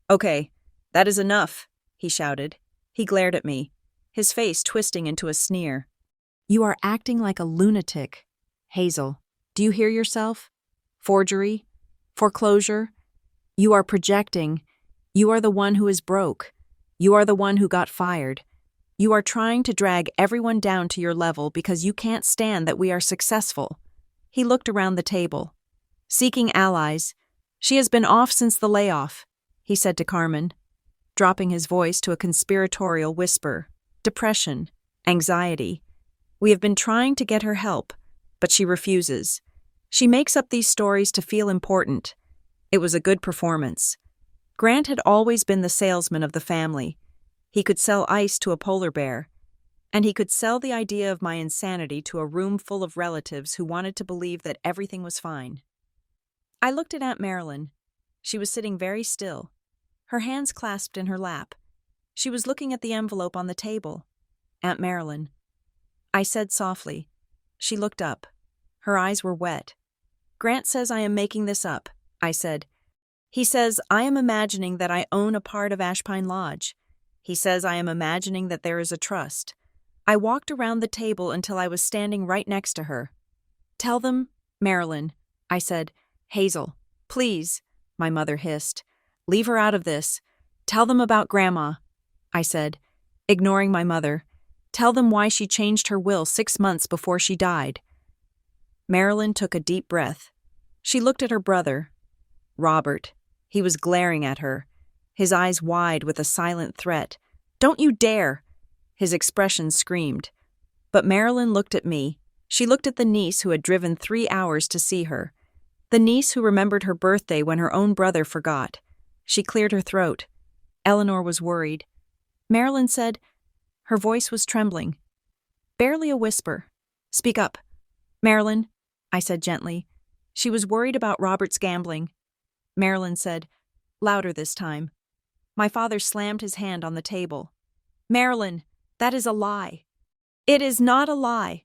"Okay, that is enough," he shouted. He glared at me, his face twisting into a sneer. "You are acting like a lunatic. Hazel, do you hear yourself? Forgery? Foreclosure? You are projecting. You are the one who is broke. You are the one who got fired. You are trying to drag everyone down to your level because you can't stand that we are successful." He looked around the table. "Seeking allies. She has been off since the layoff," he said to Carmen, dropping his voice to a conspiratorial whisper. "Depression, anxiety. We have been trying to get her help, but she refuses. She makes up these stories to feel important." It was a good performance. Grant had always been the salesman of the family. He could sell ice to a polar bear, and he could sell the idea of my insanity to a room full of relatives who wanted to believe that everything was fine. I looked at Aunt Marilyn. She was sitting very still, her hands clasped in her lap. She was looking at the envelope on the table. "Aunt Marilyn," I said softly, She looked up. Her eyes were wet. Grant says I am making this up, I said. He says I am imagining that I own a part of Ashpine Lodge. He says I am imagining that there is a trust. I walked around the table until I was standing right next to her. Tell them, Marilyn, I said. Hazel, please, my mother hissed. Leave her out of this. Tell them about Grandma, I said, ignoring my mother. Tell them why she changed her will 6 months before she died. Marilyn took a deep breath. She looked at her brother, Robert. He was glaring at her, his eyes wide with a silent threat. Don't you dare! His expression screamed. But Marilyn looked at me. She looked at the niece who had driven 3 hours to see her. The niece who remembered her birthday when her own brother forgot. She cleared her throat. Eleanor was worried. Marilyn said, her voice was trembling. Barely a whisper. Speak up. Marilyn, I said gently. She was worried about Robert's gambling. Marilyn said, louder this time. My father slammed his hand on the table. Marilyn, that is a lie. It is not a lie.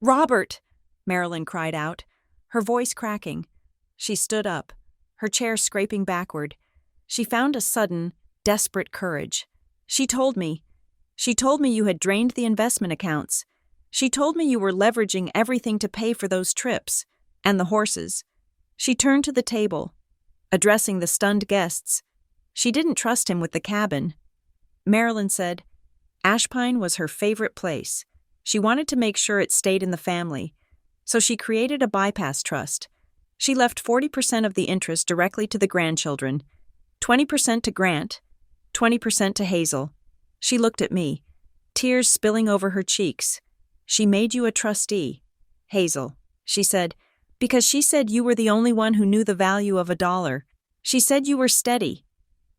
Robert, Marilyn cried out, her voice cracking. She stood up, her chair scraping backward. She found a sudden, desperate courage. She told me you had drained the investment accounts. She told me you were leveraging everything to pay for those trips, and the horses. She turned to the table, addressing the stunned guests. She didn't trust him with the cabin. Marilyn said, Ashpine was her favorite place. She wanted to make sure it stayed in the family, so she created a bypass trust. She left 40% of the interest directly to the grandchildren, 20% to Grant, 20% to Hazel. She looked at me, tears spilling over her cheeks. She made you a trustee, Hazel, she said, because she said you were the only one who knew the value of $1. She said you were steady.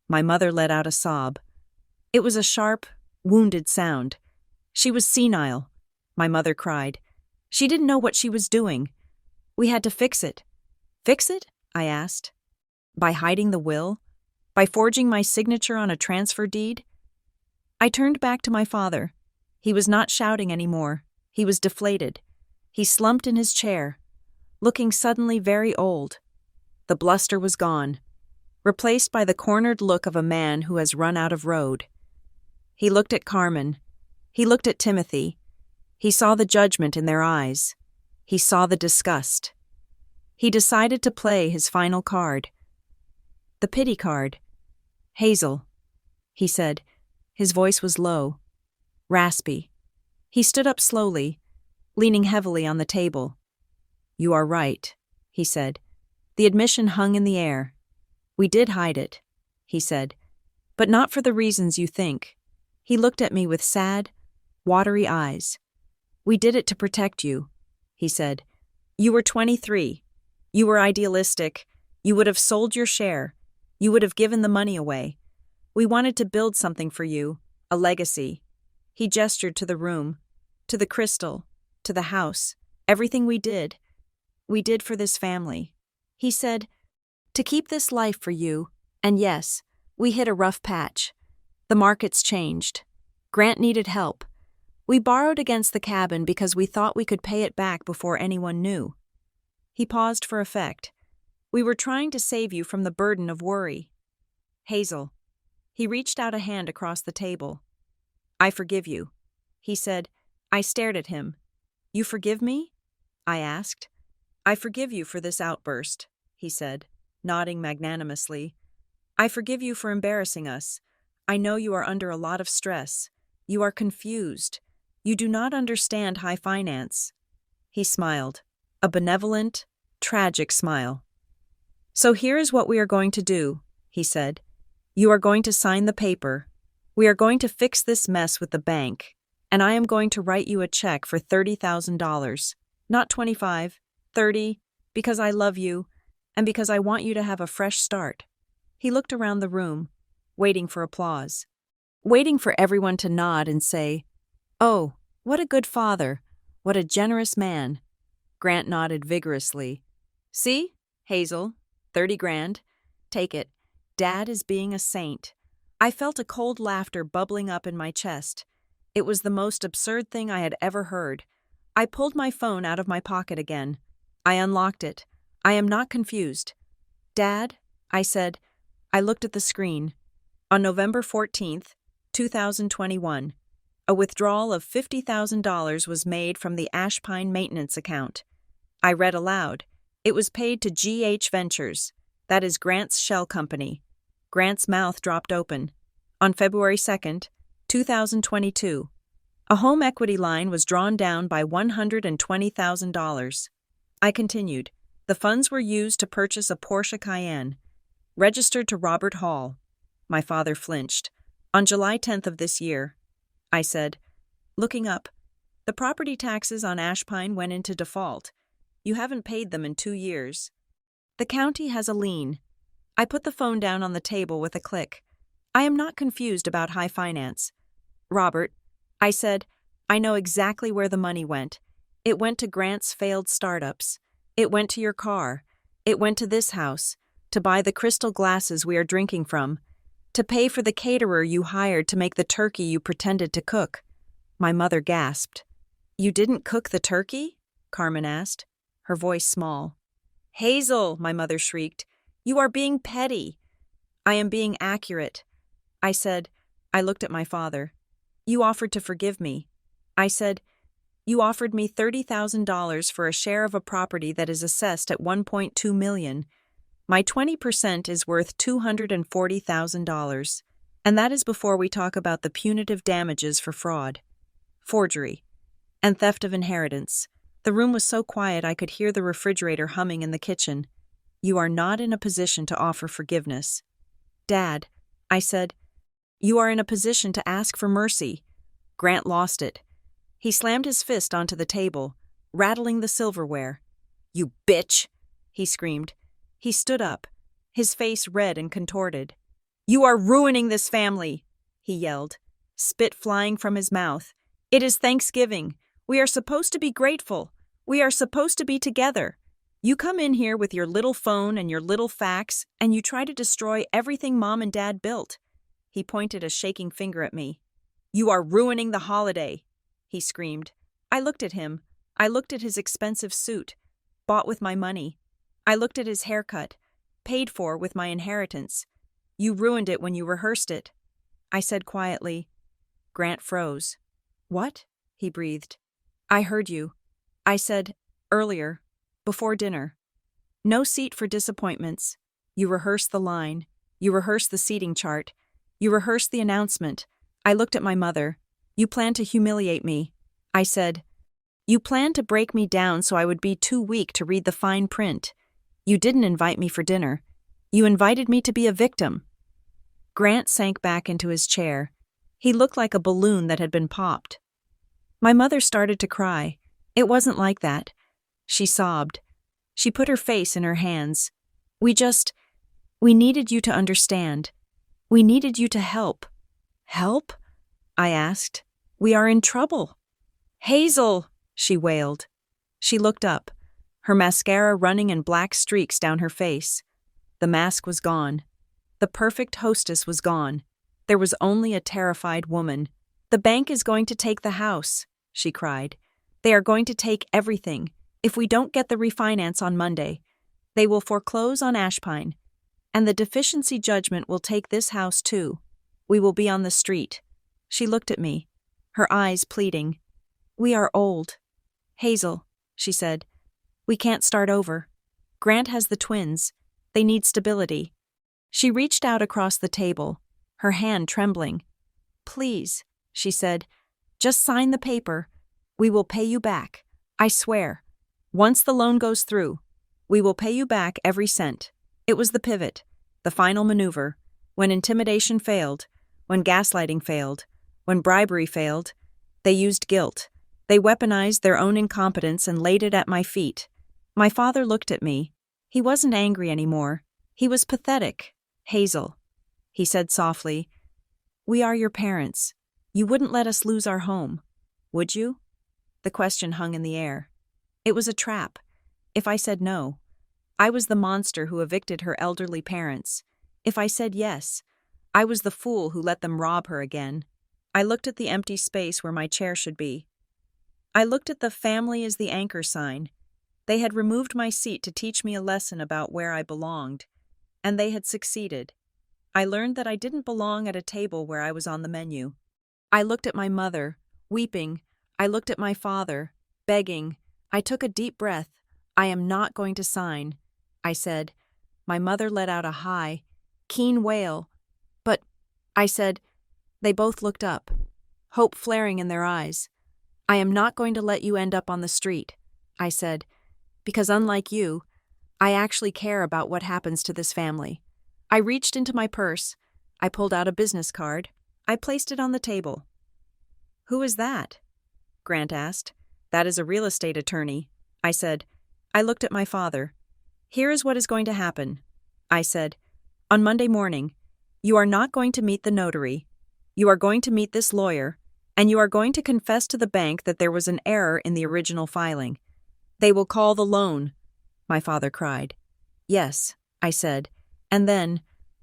My mother let out a sob. It was a sharp, wounded sound. She was senile, my mother cried. She didn't know what she was doing. We had to fix it. Fix it? I asked. By hiding the will? By forging my signature on a transfer deed? I turned back to my father. He was not shouting anymore. He was deflated. He slumped in his chair, looking suddenly very old. The bluster was gone, replaced by the cornered look of a man who has run out of road. He looked at Carmen. He looked at Timothy. He saw the judgment in their eyes. He saw the disgust. He decided to play his final card. The pity card. Hazel, he said. His voice was low, raspy. He stood up slowly, leaning heavily on the table. You are right, he said. The admission hung in the air. We did hide it, he said, but not for the reasons you think. He looked at me with sad, watery eyes. We did it to protect you, he said. You were 23. You were idealistic. You would have sold your share. You would have given the money away. We wanted to build something for you, a legacy. He gestured to the room, to the crystal, to the house. Everything we did for this family. He said, to keep this life for you, and yes, we hit a rough patch. The markets changed. Grant needed help. We borrowed against the cabin because we thought we could pay it back before anyone knew. He paused for effect. We were trying to save you from the burden of worry. Hazel. He reached out a hand across the table. I forgive you, he said. I stared at him. You forgive me? I asked. I forgive you for this outburst, he said, nodding magnanimously. I forgive you for embarrassing us. I know you are under a lot of stress. You are confused. You do not understand high finance. He smiled, a benevolent, tragic smile. So here is what we are going to do, he said. You are going to sign the paper. We are going to fix this mess with the bank, and I am going to write you a check for $30,000. Not 25, 30, because I love you, and because I want you to have a fresh start. He looked around the room, waiting for applause, waiting for everyone to nod and say, oh, what a good father, what a generous man. Grant nodded vigorously. See, Hazel, 30 grand. Take it. Dad is being a saint. I felt a cold laughter bubbling up in my chest. It was the most absurd thing I had ever heard. I pulled my phone out of my pocket again. I unlocked it. I am not confused. Dad, I said. I looked at the screen. On November 14th, 2021, a withdrawal of $50,000 was made from the Ashpine maintenance account. I read aloud. It was paid to GH Ventures. That is Grant's shell company. Grant's mouth dropped open. On February 2nd, 2022, a home equity line was drawn down by $120,000. I continued. The funds were used to purchase a Porsche Cayenne, registered to Robert Hall. My father flinched. On July 10th of this year, I said, looking up, the property taxes on Ashpine went into default. You haven't paid them in 2 years. The county has a lien. I put the phone down on the table with a click. I am not confused about high finance. Robert, I said, I know exactly where the money went. It went to Grant's failed startups. It went to your car. It went to this house, to buy the crystal glasses we are drinking from, to pay for the caterer you hired to make the turkey you pretended to cook. My mother gasped. You didn't cook the turkey? Carmen asked, her voice small. Hazel, my mother shrieked, you are being petty. I am being accurate. I said. I looked at my father. You offered to forgive me. I said, you offered me $30,000 for a share of a property that is assessed at $1.2 million. My 20% is worth $240,000, and that is before we talk about the punitive damages for fraud, forgery, and theft of inheritance. The room was so quiet I could hear the refrigerator humming in the kitchen. You are not in a position to offer forgiveness. Dad, I said, you are in a position to ask for mercy. Grant lost it. He slammed his fist onto the table, rattling the silverware. You bitch! He screamed. He stood up, his face red and contorted. You are ruining this family, he yelled, spit flying from his mouth. It is Thanksgiving. We are supposed to be grateful. We are supposed to be together. You come in here with your little phone and your little fax, and you try to destroy everything Mom and Dad built. He pointed a shaking finger at me. You are ruining the holiday, he screamed. I looked at him. I looked at his expensive suit, bought with my money. I looked at his haircut, paid for with my inheritance. You ruined it when you rehearsed it. I said quietly. Grant froze. What? He breathed. I heard you. I said, earlier, before dinner. No seat for disappointments. You rehearsed the line. You rehearsed the seating chart. You rehearsed the announcement. I looked at my mother. You planned to humiliate me. I said, you planned to break me down so I would be too weak to read the fine print. You didn't invite me for dinner. You invited me to be a victim. Grant sank back into his chair. He looked like a balloon that had been popped. My mother started to cry. It wasn't like that. She sobbed. She put her face in her hands. We needed you to understand. We needed you to help. Help? I asked. We are in trouble. Hazel, she wailed. She looked up, her mascara running in black streaks down her face. The mask was gone. The perfect hostess was gone. There was only a terrified woman. The bank is going to take the house, she cried. They are going to take everything. If we don't get the refinance on Monday, they will foreclose on Ashpine. And the deficiency judgment will take this house too. We will be on the street. She looked at me, her eyes pleading. We are old. Hazel, she said, we can't start over. Grant has the twins. They need stability. She reached out across the table, her hand trembling. Please, she said, just sign the paper. We will pay you back. I swear. Once the loan goes through, we will pay you back every cent. It was the pivot, the final maneuver. When intimidation failed, when gaslighting failed, when bribery failed, they used guilt. They weaponized their own incompetence and laid it at my feet. My father looked at me. He wasn't angry anymore. He was pathetic. Hazel, he said softly, we are your parents. You wouldn't let us lose our home, would you? The question hung in the air. It was a trap. If I said no, I was the monster who evicted her elderly parents. If I said yes, I was the fool who let them rob her again. I looked at the empty space where my chair should be. I looked at the family as the anchor sign. They had removed my seat to teach me a lesson about where I belonged, and they had succeeded. I learned that I didn't belong at a table where I was on the menu. I looked at my mother, weeping. I looked at my father, begging. I took a deep breath. I am not going to sign, I said. My mother let out a high, keen wail. But, I said. They both looked up, hope flaring in their eyes. I am not going to let you end up on the street, I said, because unlike you, I actually care about what happens to this family. I reached into my purse. I pulled out a business card. I placed it on the table. Who is that? Grant asked. That is a real estate attorney, I said. I looked at my father. Here is what is going to happen, I said. On Monday morning, you are not going to meet the notary. You are going to meet this lawyer, and you are going to confess to the bank that there was an error in the original filing. They will call the loan, my father cried. Yes, I said. And then,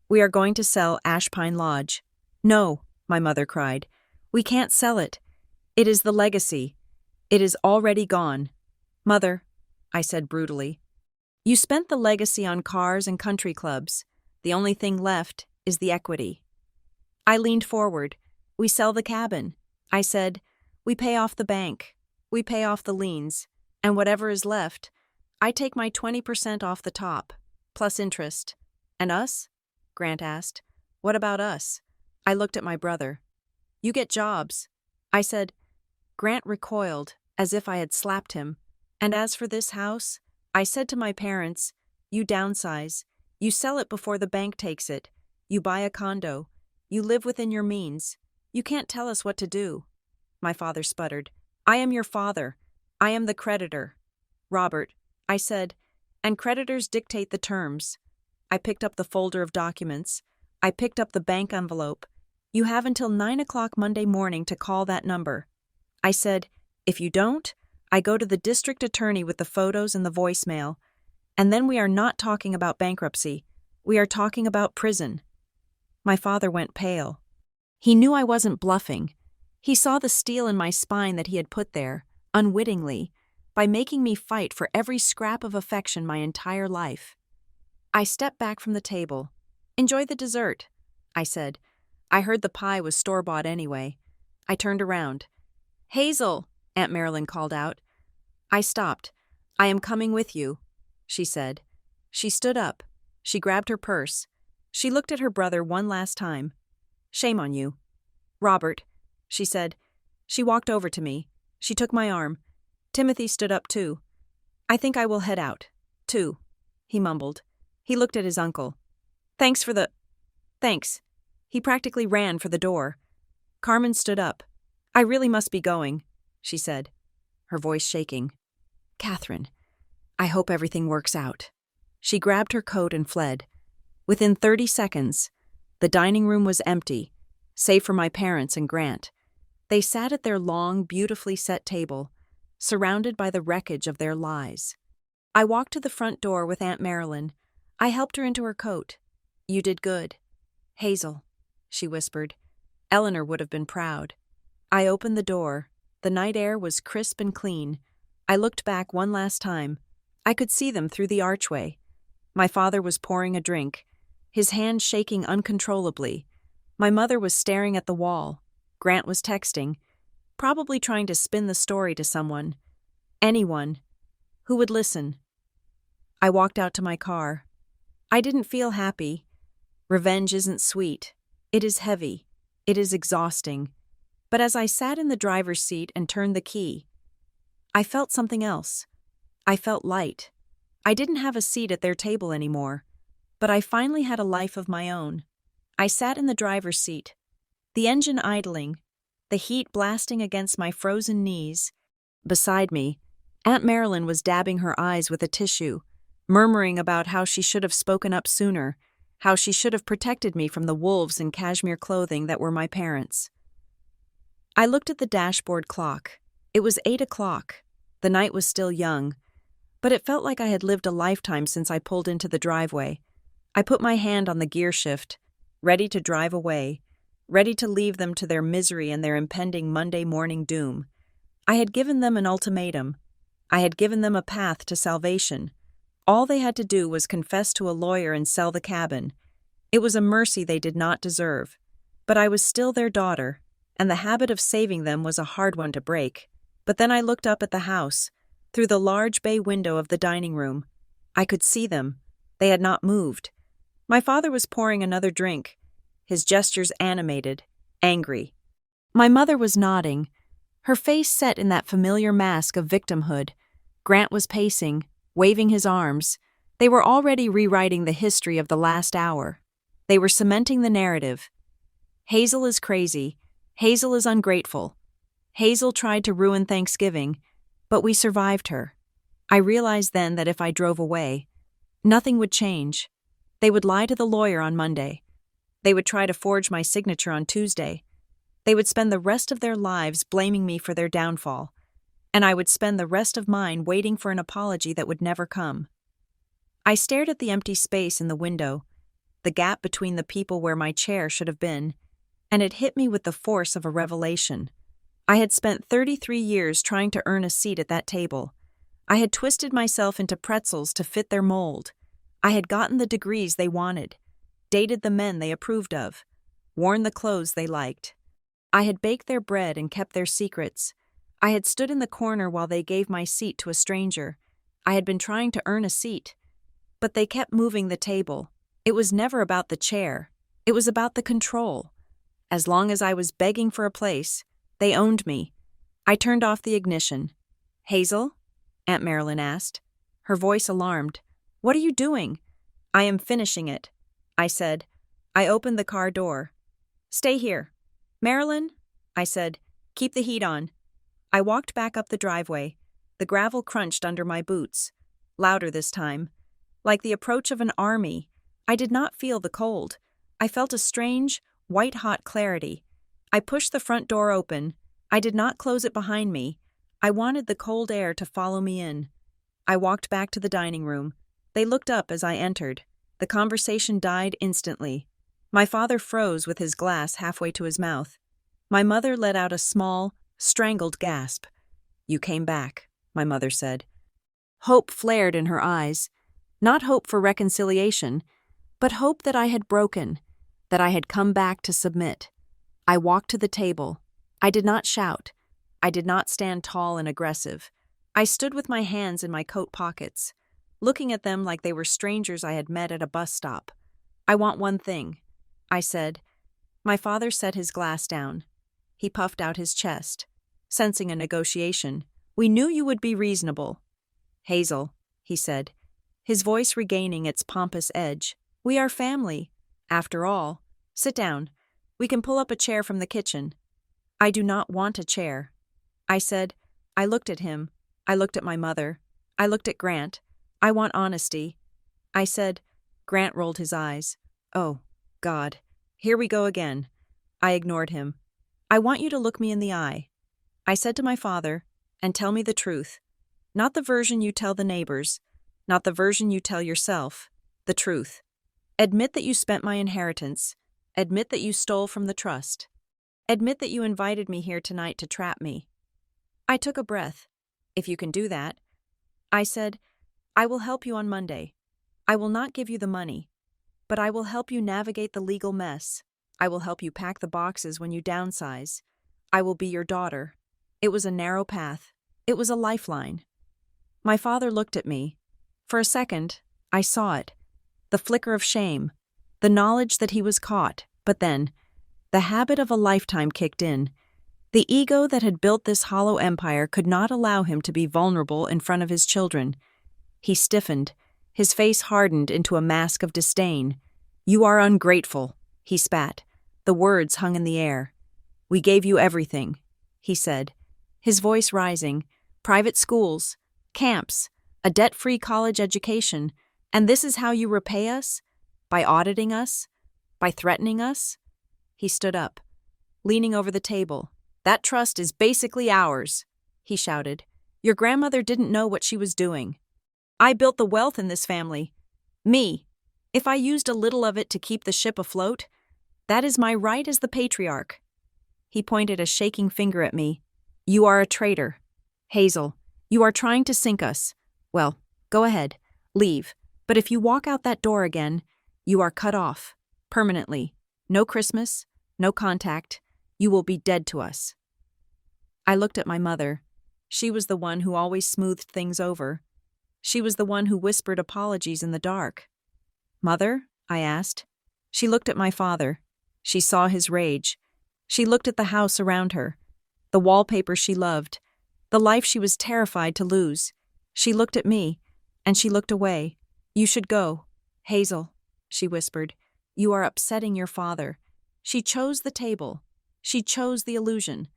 we are going to sell Ashpine Lodge. No, my mother cried. We can't sell it. It is the legacy. It is already gone. Mother, I said brutally. You spent the legacy on cars and country clubs. The only thing left is the equity. I leaned forward. We sell the cabin. I said, we pay off the bank. We pay off the liens. And whatever is left, I take my 20% off the top, plus interest. And us? Grant asked. What about us? I looked at my brother. You get jobs. I said. Grant recoiled, as if I had slapped him. And as for this house, I said to my parents, you downsize. You sell it before the bank takes it. You buy a condo. You live within your means. You can't tell us what to do. My father sputtered. I am your father. I am the creditor. Robert, I said, and creditors dictate the terms. I picked up the folder of documents. I picked up the bank envelope. You have until 9 o'clock Monday morning to call that number. I said, if you don't, I go to the district attorney with the photos and the voicemail. And then we are not talking about bankruptcy. We are talking about prison. My father went pale. He knew I wasn't bluffing. He saw the steel in my spine that he had put there, unwittingly, by making me fight for every scrap of affection my entire life. I stepped back from the table. Enjoy the dessert, I said. I heard the pie was store-bought anyway. I turned around. Hazel, Aunt Marilyn called out. I stopped. I am coming with you, she said. She stood up. She grabbed her purse. She looked at her brother one last time. Shame on you. Robert, she said. She walked over to me. She took my arm. Timothy stood up too. I think I will head out, too, he mumbled. He looked at his uncle. Thanks. He practically ran for the door. Carmen stood up. I really must be going, she said, her voice shaking. Catherine, I hope everything works out. She grabbed her coat and fled. Within 30 seconds, the dining room was empty, save for my parents and Grant. They sat at their long, beautifully set table, surrounded by the wreckage of their lies. I walked to the front door with Aunt Marilyn. I helped her into her coat. You did good. Hazel, she whispered. Eleanor would have been proud. I opened the door. The night air was crisp and clean. I looked back one last time. I could see them through the archway. My father was pouring a drink, his hand shaking uncontrollably. My mother was staring at the wall. Grant was texting, probably trying to spin the story to someone. Anyone who would listen. I walked out to my car. I didn't feel happy. Revenge isn't sweet. It is heavy. It is exhausting. But as I sat in the driver's seat and turned the key, I felt something else. I felt light. I didn't have a seat at their table anymore, but I finally had a life of my own. I sat in the driver's seat, the engine idling, the heat blasting against my frozen knees. Beside me, Aunt Marilyn was dabbing her eyes with a tissue, murmuring about how she should have spoken up sooner, how she should have protected me from the wolves in cashmere clothing that were my parents. I looked at the dashboard clock. It was 8 o'clock. The night was still young, but it felt like I had lived a lifetime since I pulled into the driveway. I put my hand on the gear shift, ready to drive away, ready to leave them to their misery and their impending Monday morning doom. I had given them an ultimatum. I had given them a path to salvation. All they had to do was confess to a lawyer and sell the cabin. It was a mercy they did not deserve. But I was still their daughter, and the habit of saving them was a hard one to break. But then I looked up at the house, through the large bay window of the dining room. I could see them. They had not moved. My father was pouring another drink, his gestures animated, angry. My mother was nodding, her face set in that familiar mask of victimhood. Grant was pacing, waving his arms. They were already rewriting the history of the last hour. They were cementing the narrative. Hazel is crazy. Hazel is ungrateful. Hazel tried to ruin Thanksgiving, but we survived her. I realized then that if I drove away, nothing would change. They would lie to the lawyer on Monday. They would try to forge my signature on Tuesday. They would spend the rest of their lives blaming me for their downfall, and I would spend the rest of mine waiting for an apology that would never come. I stared at the empty space in the window, the gap between the people where my chair should have been, and it hit me with the force of a revelation. I had spent 33 years trying to earn a seat at that table. I had twisted myself into pretzels to fit their mold. I had gotten the degrees they wanted, dated the men they approved of, worn the clothes they liked. I had baked their bread and kept their secrets. I had stood in the corner while they gave my seat to a stranger. I had been trying to earn a seat. But they kept moving the table. It was never about the chair. It was about the control. As long as I was begging for a place, they owned me. I turned off the ignition. "Hazel?" Aunt Marilyn asked, her voice alarmed. "What are you doing?" "I am finishing it," I said. I opened the car door. "Stay here." "Marilyn," I said, "keep the heat on." I walked back up the driveway. The gravel crunched under my boots. Louder this time. Like the approach of an army. I did not feel the cold. I felt a strange, white-hot clarity. I pushed the front door open. I did not close it behind me. I wanted the cold air to follow me in. I walked back to the dining room. They looked up as I entered. The conversation died instantly. My father froze with his glass halfway to his mouth. My mother let out a small, strangled gasp. "You came back," my mother said. Hope flared in her eyes. Not hope for reconciliation, but hope that I had broken, that I had come back to submit. I walked to the table. I did not shout. I did not stand tall and aggressive. I stood with my hands in my coat pockets, looking at them like they were strangers I had met at a bus stop. "I want one thing," I said. My father set his glass down. He puffed out his chest, sensing a negotiation. "We knew you would be reasonable." "Hazel," he said, his voice regaining its pompous edge. "We are family. After all, sit down. We can pull up a chair from the kitchen." "I do not want a chair," I said. I looked at him. I looked at my mother. I looked at Grant. "I want honesty," I said. Grant rolled his eyes. "Oh, God. Here we go again." I ignored him. "I want you to look me in the eye," I said to my father, "and tell me the truth. Not the version you tell the neighbors, not the version you tell yourself, the truth. Admit that you spent my inheritance. Admit that you stole from the trust. Admit that you invited me here tonight to trap me." I took a breath. "If you can do that," I said, "I will help you on Monday. I will not give you the money, but I will help you navigate the legal mess. I will help you pack the boxes when you downsize. I will be your daughter." It was a narrow path. It was a lifeline. My father looked at me. For a second, I saw it. The flicker of shame. The knowledge that he was caught. But then, the habit of a lifetime kicked in. The ego that had built this hollow empire could not allow him to be vulnerable in front of his children. He stiffened. His face hardened into a mask of disdain. "You are ungrateful," he spat. The words hung in the air. "We gave you everything," he said, his voice rising. "Private schools, camps, a debt-free college education, and this is how you repay us? By auditing us? By threatening us?" He stood up, leaning over the table. "That trust is basically ours," he shouted. "Your grandmother didn't know what she was doing. I built the wealth in this family. Me. If I used a little of it to keep the ship afloat, that is my right as the patriarch." He pointed a shaking finger at me. You are a traitor. Hazel, you are trying to sink us. Well, go ahead. Leave. But if you walk out that door again, you are cut off. Permanently. No Christmas. No contact. You will be dead to us. I looked at my mother. She was the one who always smoothed things over. She was the one who whispered apologies in the dark. Mother? I asked. She looked at my father. She saw his rage. She looked at the house around her, the wallpaper she loved, the life she was terrified to lose. She looked at me, and she looked away. You should go. Hazel, she whispered. You are upsetting your father. She chose the table. She chose the illusion.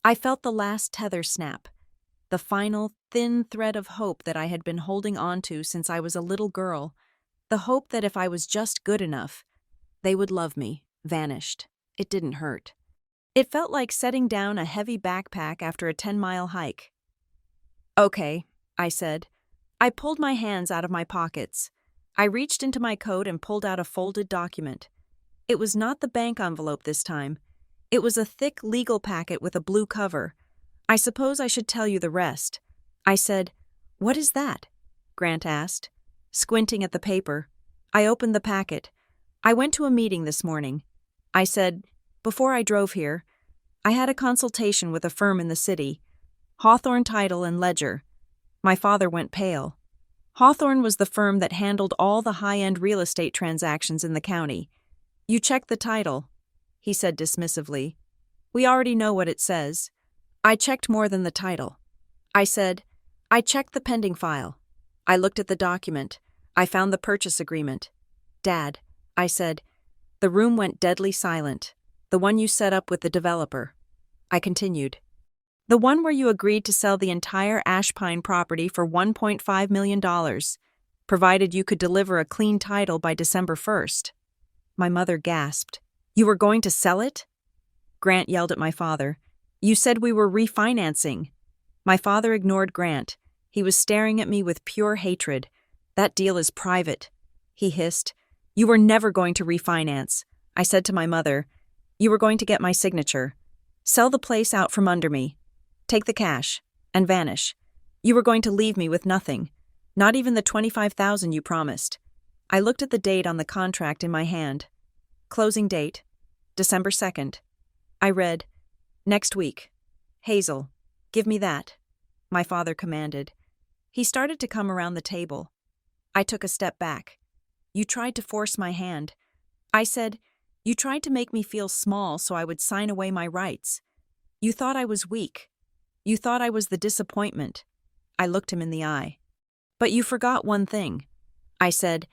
I felt the last tether snap, the final, thin thread of hope that I had been holding on to since I was a little girl, the hope that if I was just good enough, they would love me, vanished. It didn't hurt. It felt like setting down a heavy backpack after a 10-mile hike. Okay, I said. I pulled my hands out of my pockets. I reached into my coat and pulled out a folded document. It was not the bank envelope this time. It was a thick legal packet with a blue cover. I suppose I should tell you the rest. I said, What is that? Grant asked, squinting at the paper. I opened the packet. I went to a meeting this morning. I said, Before I drove here, I had a consultation with a firm in the city, Hawthorne Title and Ledger. My father went pale. Hawthorne was the firm that handled all the high-end real estate transactions in the county. You checked the title, he said dismissively. We already know what it says. I checked more than the title. I said, I checked the pending file. I looked at the document. I found the purchase agreement. Dad, I said, the room went deadly silent. The one you set up with the developer. I continued. The one where you agreed to sell the entire Ashpine property for $1.5 million, provided you could deliver a clean title by December 1st. My mother gasped. You were going to sell it? Grant yelled at my father. You said we were refinancing. My father ignored Grant. He was staring at me with pure hatred. That deal is private, he hissed. You were never going to refinance. I said to my mother, you were going to get my signature. Sell the place out from under me. Take the cash and vanish. You were going to leave me with nothing. Not even the $25,000 you promised. I looked at the date on the contract in my hand. Closing date, December 2nd. I read, Next week. Hazel, give me that, my father commanded. He started to come around the table. I took a step back. You tried to force my hand. I said, you tried to make me feel small so I would sign away my rights. You thought I was weak. You thought I was the disappointment. I looked him in the eye. But you forgot one thing. I said,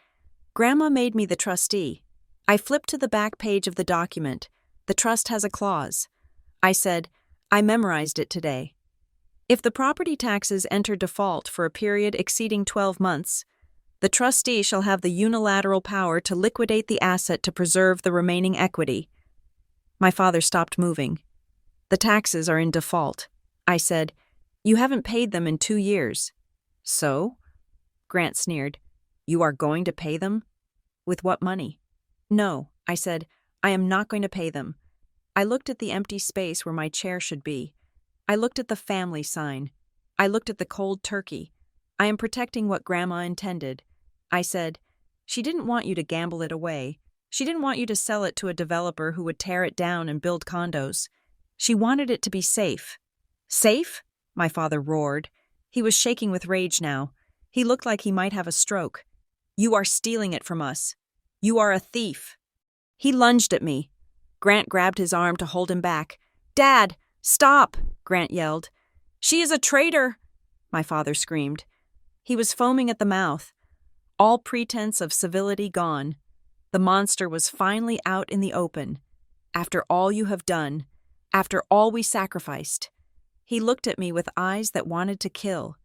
Grandma made me the trustee. I flipped to the back page of the document. The trust has a clause. I said, I memorized it today. If the property taxes enter default for a period exceeding 12 months, the trustee shall have the unilateral power to liquidate the asset to preserve the remaining equity. My father stopped moving. The taxes are in default. I said, You haven't paid them in 2 years. So? Grant sneered. You are going to pay them? With what money? No, I said, I am not going to pay them. I looked at the empty space where my chair should be. I looked at the family sign. I looked at the cold turkey. I am protecting what Grandma intended. I said, She didn't want you to gamble it away. She didn't want you to sell it to a developer who would tear it down and build condos. She wanted it to be safe. Safe? My father roared. He was shaking with rage now. He looked like he might have a stroke. You are stealing it from us. You are a thief. He lunged at me. Grant grabbed his arm to hold him back. Dad, stop, Grant yelled. She is a traitor, my father screamed. He was foaming at the mouth. All pretense of civility gone. The monster was finally out in the open. After all you have done, after all we sacrificed. He looked at me with eyes that wanted to kill.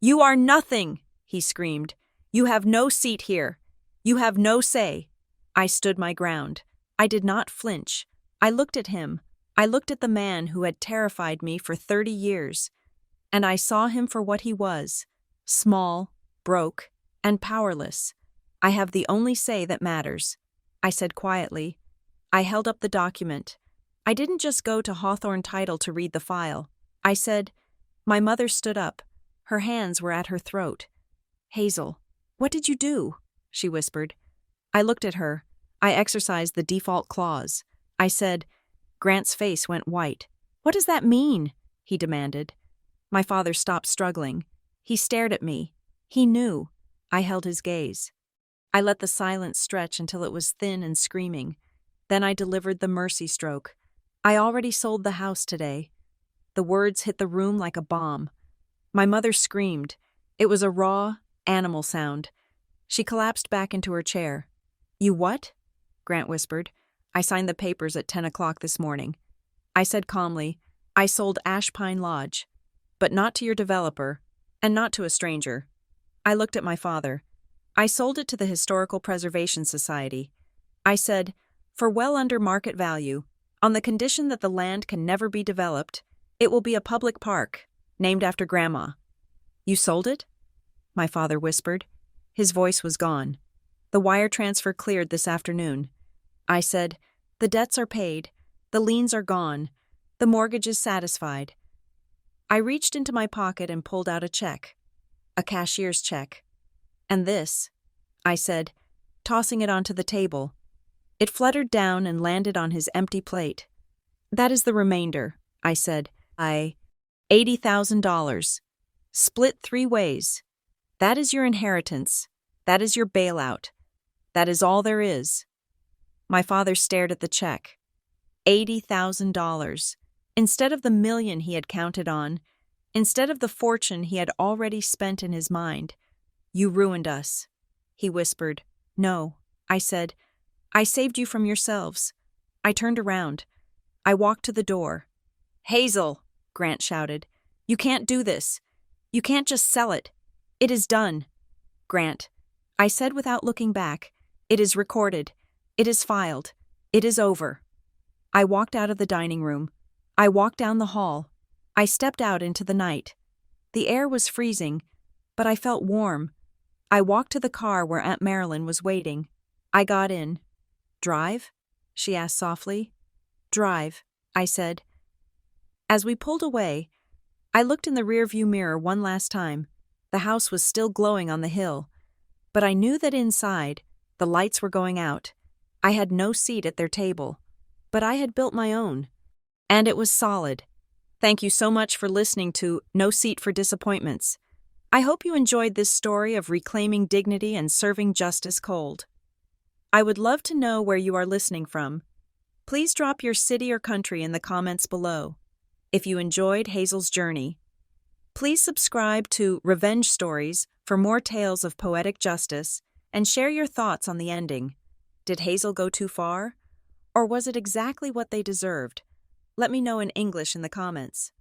You are nothing, he screamed. You have no seat here. You have no say. I stood my ground. I did not flinch. I looked at him. I looked at the man who had terrified me for 30 years. And I saw him for what he was. Small, broke, and powerless. I have the only say that matters, I said quietly. I held up the document. I didn't just go to Hawthorne Title to read the file. I said. My mother stood up. Her hands were at her throat. Hazel, what did you do? She whispered. I looked at her. I exercised the default clause. I said. Grant's face went white. What does that mean? He demanded. My father stopped struggling. He stared at me. He knew. I held his gaze. I let the silence stretch until it was thin and screaming. Then I delivered the mercy stroke. I already sold the house today. The words hit the room like a bomb. My mother screamed. It was a raw, animal sound. She collapsed back into her chair. You what? Grant whispered. I signed the papers at 10 o'clock this morning. I said calmly, I sold Ash Pine Lodge, but not to your developer, and not to a stranger. I looked at my father. I sold it to the Historical Preservation Society. I said, for well under market value, on the condition that the land can never be developed, it will be a public park, named after Grandma. You sold it? My father whispered. His voice was gone. The wire transfer cleared this afternoon. I said, the debts are paid. The liens are gone. The mortgage is satisfied. I reached into my pocket and pulled out a check. A cashier's check. And this, I said, tossing it onto the table. It fluttered down and landed on his empty plate. That is the remainder, I said. $80,000. Split 3 ways. That is your inheritance. That is your bailout. That is all there is. My father stared at the check. $80,000. Instead of the million he had counted on, instead of the fortune he had already spent in his mind. You ruined us, he whispered. No, I said. I saved you from yourselves. I turned around. I walked to the door. Hazel, Grant shouted. You can't do this. You can't just sell it. It is done. Grant, I said without looking back. It is recorded. It is filed. It is over. I walked out of the dining room. I walked down the hall. I stepped out into the night. The air was freezing, but I felt warm. I walked to the car where Aunt Marilyn was waiting. I got in. Drive? She asked softly. Drive, I said. As we pulled away, I looked in the rearview mirror one last time. The house was still glowing on the hill, but I knew that inside, the lights were going out. I had no seat at their table, but I had built my own, and it was solid. Thank you so much for listening to No Seat for Disappointments. I hope you enjoyed this story of reclaiming dignity and serving justice cold. I would love to know where you are listening from. Please drop your city or country in the comments below. If you enjoyed Hazel's journey, please subscribe to Revenge Stories for more tales of poetic justice and share your thoughts on the ending. Did Hazel go too far? Or was it exactly what they deserved? Let me know in English in the comments.